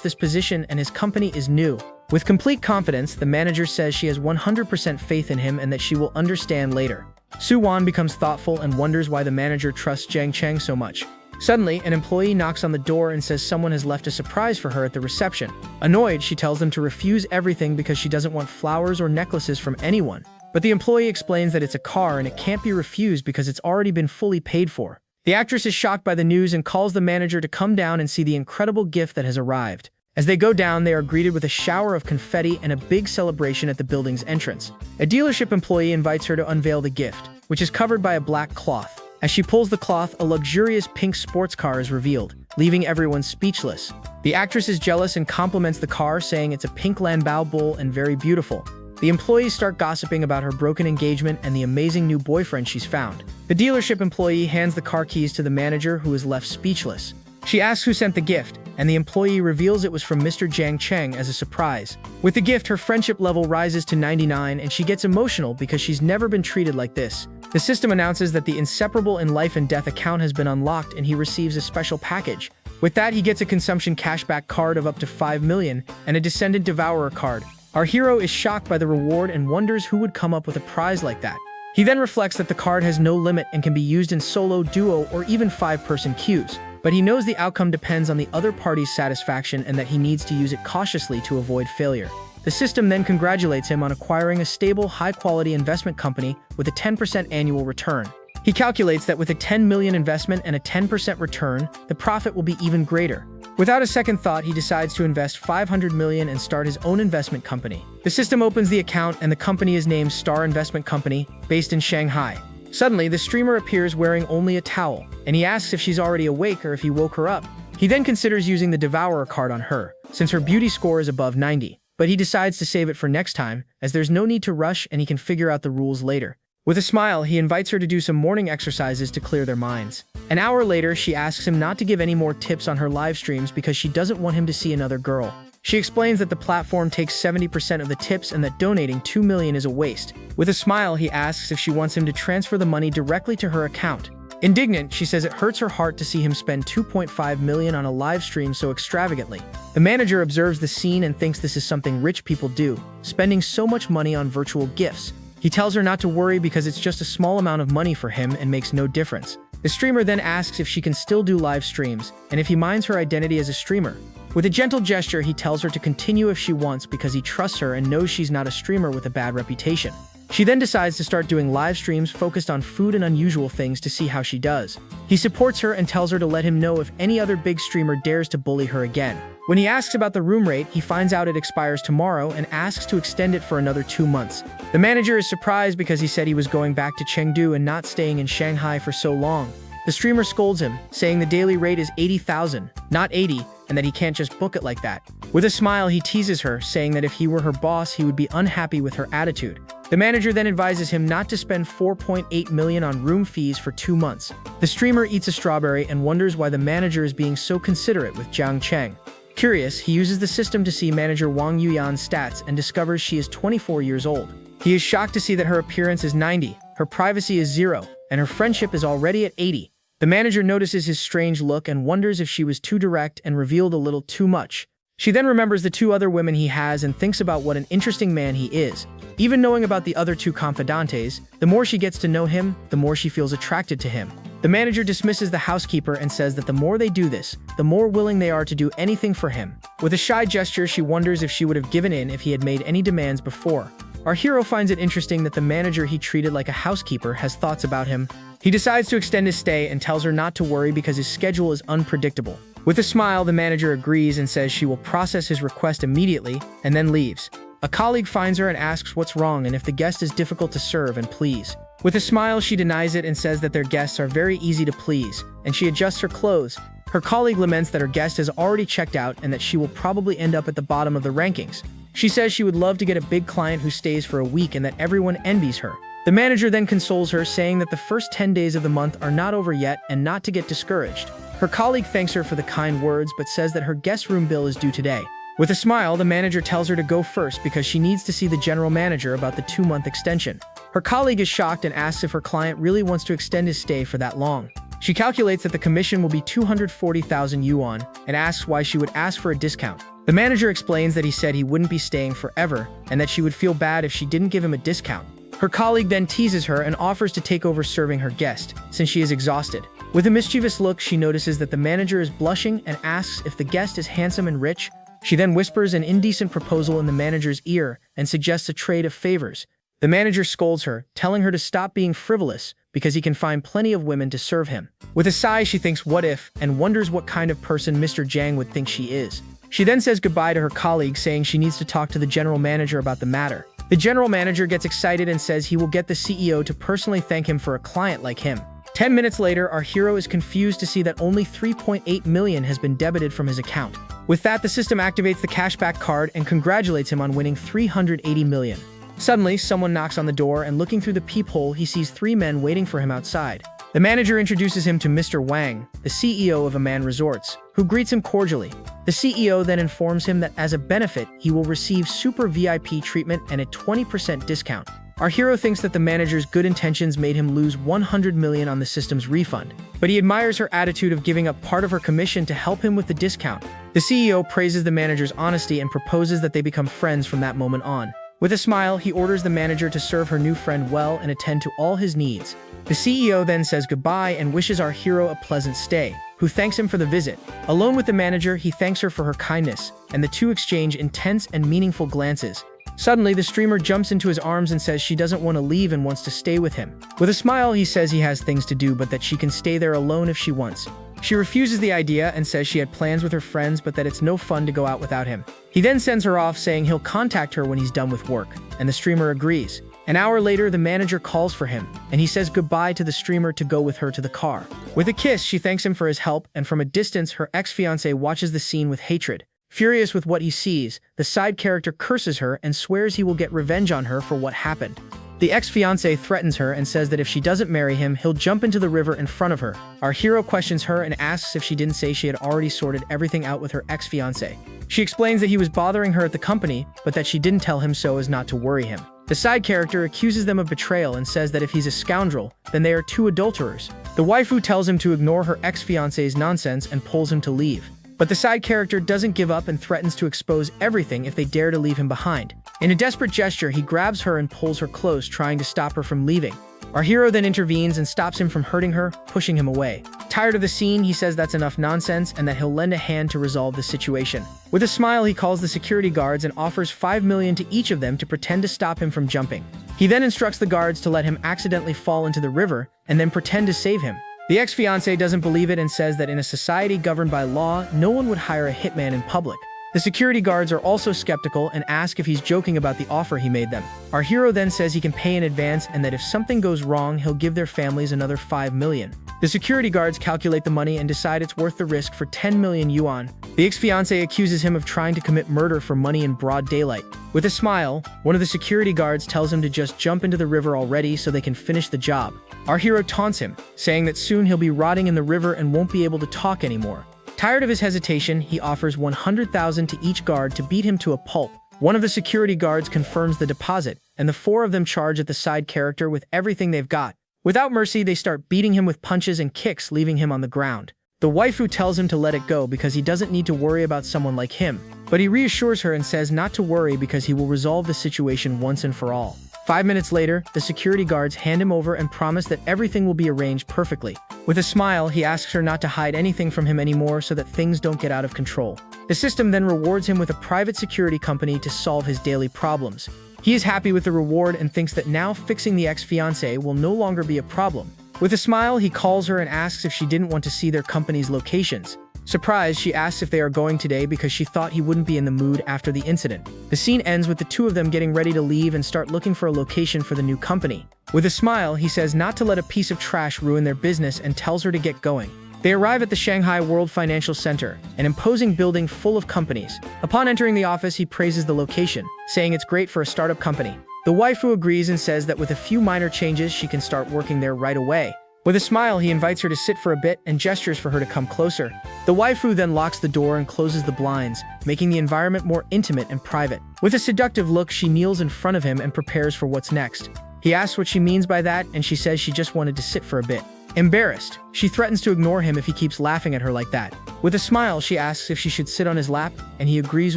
this position and his company is new. With complete confidence, the manager says she has 100% faith in him and that she will understand later. Soo-won becomes thoughtful and wonders why the manager trusts Jang Cheng so much. Suddenly, an employee knocks on the door and says someone has left a surprise for her at the reception. Annoyed, she tells them to refuse everything because she doesn't want flowers or necklaces from anyone. But the employee explains that it's a car and it can't be refused because it's already been fully paid for. The actress is shocked by the news and calls the manager to come down and see the incredible gift that has arrived. As they go down, they are greeted with a shower of confetti and a big celebration at the building's entrance. A dealership employee invites her to unveil the gift, which is covered by a black cloth. As she pulls the cloth, a luxurious pink sports car is revealed, leaving everyone speechless. The actress is jealous and compliments the car, saying it's a pink Landau bull and very beautiful. The employees start gossiping about her broken engagement and the amazing new boyfriend she's found. The dealership employee hands the car keys to the manager, who is left speechless. She asks who sent the gift, and the employee reveals it was from Mr. Jang Cheng as a surprise. With the gift, her friendship level rises to 99 and she gets emotional because she's never been treated like this. The system announces that the inseparable in life and death account has been unlocked and he receives a special package. With that, he gets a consumption cashback card of up to 5 million and a Descendant Devourer card. Our hero is shocked by the reward and wonders who would come up with a prize like that. He then reflects that the card has no limit and can be used in solo, duo, or even 5-person queues. But he knows the outcome depends on the other party's satisfaction and that he needs to use it cautiously to avoid failure. The system then congratulates him on acquiring a stable, high-quality investment company with a 10% annual return. He calculates that with a 10 million investment and a 10% return, the profit will be even greater. Without a second thought, he decides to invest 500 million and start his own investment company. The system opens the account and the company is named Star Investment Company, based in Shanghai. Suddenly, the streamer appears wearing only a towel, and he asks if she's already awake or if he woke her up. He then considers using the Devourer card on her, since her beauty score is above 90. But he decides to save it for next time, as there's no need to rush and he can figure out the rules later. With a smile, he invites her to do some morning exercises to clear their minds. An hour later, she asks him not to give any more tips on her live streams because she doesn't want him to see another girl. She explains that the platform takes 70% of the tips and that donating 2 million is a waste. With a smile, he asks if she wants him to transfer the money directly to her account. Indignant, she says it hurts her heart to see him spend 2.5 million on a live stream so extravagantly. The manager observes the scene and thinks this is something rich people do, spending so much money on virtual gifts. He tells her not to worry because it's just a small amount of money for him and makes no difference. The streamer then asks if she can still do live streams and if he minds her identity as a streamer. With a gentle gesture, he tells her to continue if she wants because he trusts her and knows she's not a streamer with a bad reputation. She then decides to start doing live streams focused on food and unusual things to see how she does. He supports her and tells her to let him know if any other big streamer dares to bully her again. When he asks about the room rate, he finds out it expires tomorrow and asks to extend it for another 2 months. The manager is surprised because he said he was going back to Chengdu and not staying in Shanghai for so long. The streamer scolds him, saying the daily rate is 80,000, not 80, and that he can't just book it like that. With a smile, he teases her, saying that if he were her boss, he would be unhappy with her attitude. The manager then advises him not to spend 4.8 million on room fees for 2 months. The streamer eats a strawberry and wonders why the manager is being so considerate with Jiang Cheng. Curious, he uses the system to see manager Wang Yuyan's stats and discovers she is 24 years old. He is shocked to see that her appearance is 90, her privacy is 0, and her friendship is already at 80. The manager notices his strange look and wonders if she was too direct and revealed a little too much. She then remembers the 2 other women he has and thinks about what an interesting man he is. Even knowing about the other 2 confidantes, the more she gets to know him, the more she feels attracted to him. The manager dismisses the housekeeper and says that the more they do this, the more willing they are to do anything for him. With a shy gesture, she wonders if she would have given in if he had made any demands before. Our hero finds it interesting that the manager he treated like a housekeeper has thoughts about him. He decides to extend his stay and tells her not to worry because his schedule is unpredictable. With a smile, the manager agrees and says she will process his request immediately and then leaves. A colleague finds her and asks what's wrong and if the guest is difficult to serve and please. With a smile, she denies it and says that their guests are very easy to please, and she adjusts her clothes. Her colleague laments that her guest has already checked out and that she will probably end up at the bottom of the rankings. She says she would love to get a big client who stays for a week and that everyone envies her. The manager then consoles her, saying that the first 10 days of the month are not over yet and not to get discouraged. Her colleague thanks her for the kind words but says that her guest room bill is due today. With a smile, the manager tells her to go first because she needs to see the general manager about the 2-month extension. Her colleague is shocked and asks if her client really wants to extend his stay for that long. She calculates that the commission will be 240,000 yuan and asks why she would ask for a discount. The manager explains that he said he wouldn't be staying forever and that she would feel bad if she didn't give him a discount. Her colleague then teases her and offers to take over serving her guest, since she is exhausted. With a mischievous look, she notices that the manager is blushing and asks if the guest is handsome and rich. She then whispers an indecent proposal in the manager's ear and suggests a trade of favors. The manager scolds her, telling her to stop being frivolous because he can find plenty of women to serve him. With a sigh, she thinks what if and wonders what kind of person Mr. Jang would think she is. She then says goodbye to her colleague, saying she needs to talk to the general manager about the matter. The general manager gets excited and says he will get the CEO to personally thank him for a client like him. 10 minutes later, our hero is confused to see that only 3.8 million has been debited from his account. With that, the system activates the cashback card and congratulates him on winning 380 million. Suddenly, someone knocks on the door and looking through the peephole, he sees 3 men waiting for him outside. The manager introduces him to Mr. Wang, the CEO of Aman Resorts, who greets him cordially. The CEO then informs him that as a benefit, he will receive super VIP treatment and a 20% discount. Our hero thinks that the manager's good intentions made him lose 100 million on the system's refund, but he admires her attitude of giving up part of her commission to help him with the discount. The CEO praises the manager's honesty and proposes that they become friends from that moment on. With a smile, he orders the manager to serve her new friend well and attend to all his needs. The CEO then says goodbye and wishes our hero a pleasant stay, who thanks him for the visit. Alone with the manager, he thanks her for her kindness, and the two exchange intense and meaningful glances. Suddenly, the streamer jumps into his arms and says she doesn't want to leave and wants to stay with him. With a smile, he says he has things to do but that she can stay there alone if she wants. She refuses the idea and says she had plans with her friends but that it's no fun to go out without him. He then sends her off, saying he'll contact her when he's done with work, and the streamer agrees. An hour later, the manager calls for him, and he says goodbye to the streamer to go with her to the car. With a kiss, she thanks him for his help, and from a distance, her ex-fiancé watches the scene with hatred. Furious with what he sees, the side character curses her and swears he will get revenge on her for what happened. The ex-fiancé threatens her and says that if she doesn't marry him, he'll jump into the river in front of her. Our hero questions her and asks if she didn't say she had already sorted everything out with her ex-fiancé. She explains that he was bothering her at the company, but that she didn't tell him so as not to worry him. The side character accuses them of betrayal and says that if he's a scoundrel, then they are two adulterers. The waifu tells him to ignore her ex-fiancé's nonsense and pulls him to leave. But the side character doesn't give up and threatens to expose everything if they dare to leave him behind. In a desperate gesture, he grabs her and pulls her close, trying to stop her from leaving. Our hero then intervenes and stops him from hurting her, pushing him away. Tired of the scene, he says that's enough nonsense and that he'll lend a hand to resolve the situation. With a smile, he calls the security guards and offers 5 million to each of them to pretend to stop him from jumping. He then instructs the guards to let him accidentally fall into the river and then pretend to save him. The ex-fiancé doesn't believe it and says that in a society governed by law, no one would hire a hitman in public. The security guards are also skeptical and ask if he's joking about the offer he made them. Our hero then says he can pay in advance and that if something goes wrong, he'll give their families another 5 million. The security guards calculate the money and decide it's worth the risk for 10 million yuan. The ex-fiancé accuses him of trying to commit murder for money in broad daylight. With a smile, one of the security guards tells him to just jump into the river already so they can finish the job. Our hero taunts him, saying that soon he'll be rotting in the river and won't be able to talk anymore. Tired of his hesitation, he offers 100,000 to each guard to beat him to a pulp. One of the security guards confirms the deposit, and the 4 of them charge at the side character with everything they've got. Without mercy, they start beating him with punches and kicks, leaving him on the ground. The waifu tells him to let it go because he doesn't need to worry about someone like him, but he reassures her and says not to worry because he will resolve the situation once and for all. 5 minutes later, the security guards hand him over and promise that everything will be arranged perfectly. With a smile, he asks her not to hide anything from him anymore so that things don't get out of control. The system then rewards him with a private security company to solve his daily problems. He is happy with the reward and thinks that now fixing the ex-fiancé will no longer be a problem. With a smile, he calls her and asks if she didn't want to see their company's locations. Surprised, she asks if they are going today because she thought he wouldn't be in the mood after the incident. The scene ends with the two of them getting ready to leave and start looking for a location for the new company. With a smile, he says not to let a piece of trash ruin their business and tells her to get going. They arrive at the Shanghai World Financial Center, an imposing building full of companies. Upon entering the office, he praises the location, saying it's great for a startup company. The waifu agrees and says that with a few minor changes, she can start working there right away. With a smile, he invites her to sit for a bit and gestures for her to come closer. The waifu then locks the door and closes the blinds, making the environment more intimate and private. With a seductive look, she kneels in front of him and prepares for what's next. He asks what she means by that, and she says she just wanted to sit for a bit. Embarrassed, she threatens to ignore him if he keeps laughing at her like that. With a smile, she asks if she should sit on his lap, and he agrees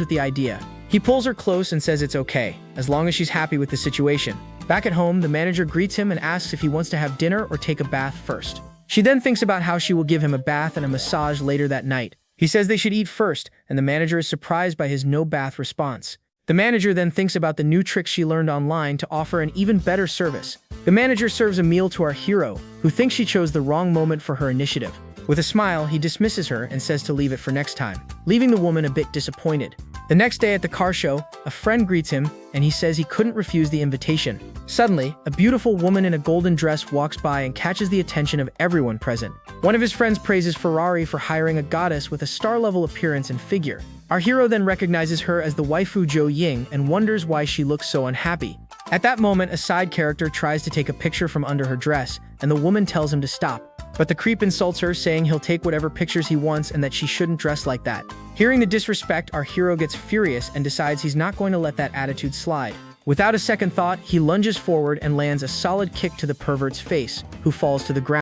with the idea. He pulls her close and says it's okay, as long as she's happy with the situation. Back at home, the manager greets him and asks if he wants to have dinner or take a bath first. She then thinks about how she will give him a bath and a massage later that night. He says they should eat first, and the manager is surprised by his no-bath response. The manager then thinks about the new tricks she learned online to offer an even better service. The manager serves a meal to our hero, who thinks she chose the wrong moment for her initiative. With a smile, he dismisses her and says to leave it for next time, leaving the woman a bit disappointed. The next day at the car show, a friend greets him, and he says he couldn't refuse the invitation. Suddenly, a beautiful woman in a golden dress walks by and catches the attention of everyone present. One of his friends praises Ferrari for hiring a goddess with a star-level appearance and figure. Our hero then recognizes her as the waifu Jo Ying and wonders why she looks so unhappy. At that moment, a side character tries to take a picture from under her dress, and the woman tells him to stop. But the creep insults her, saying he'll take whatever pictures he wants and that she shouldn't dress like that. Hearing the disrespect, our hero gets furious and decides he's not going to let that attitude slide. Without a second thought, he lunges forward and lands a solid kick to the pervert's face, who falls to the ground.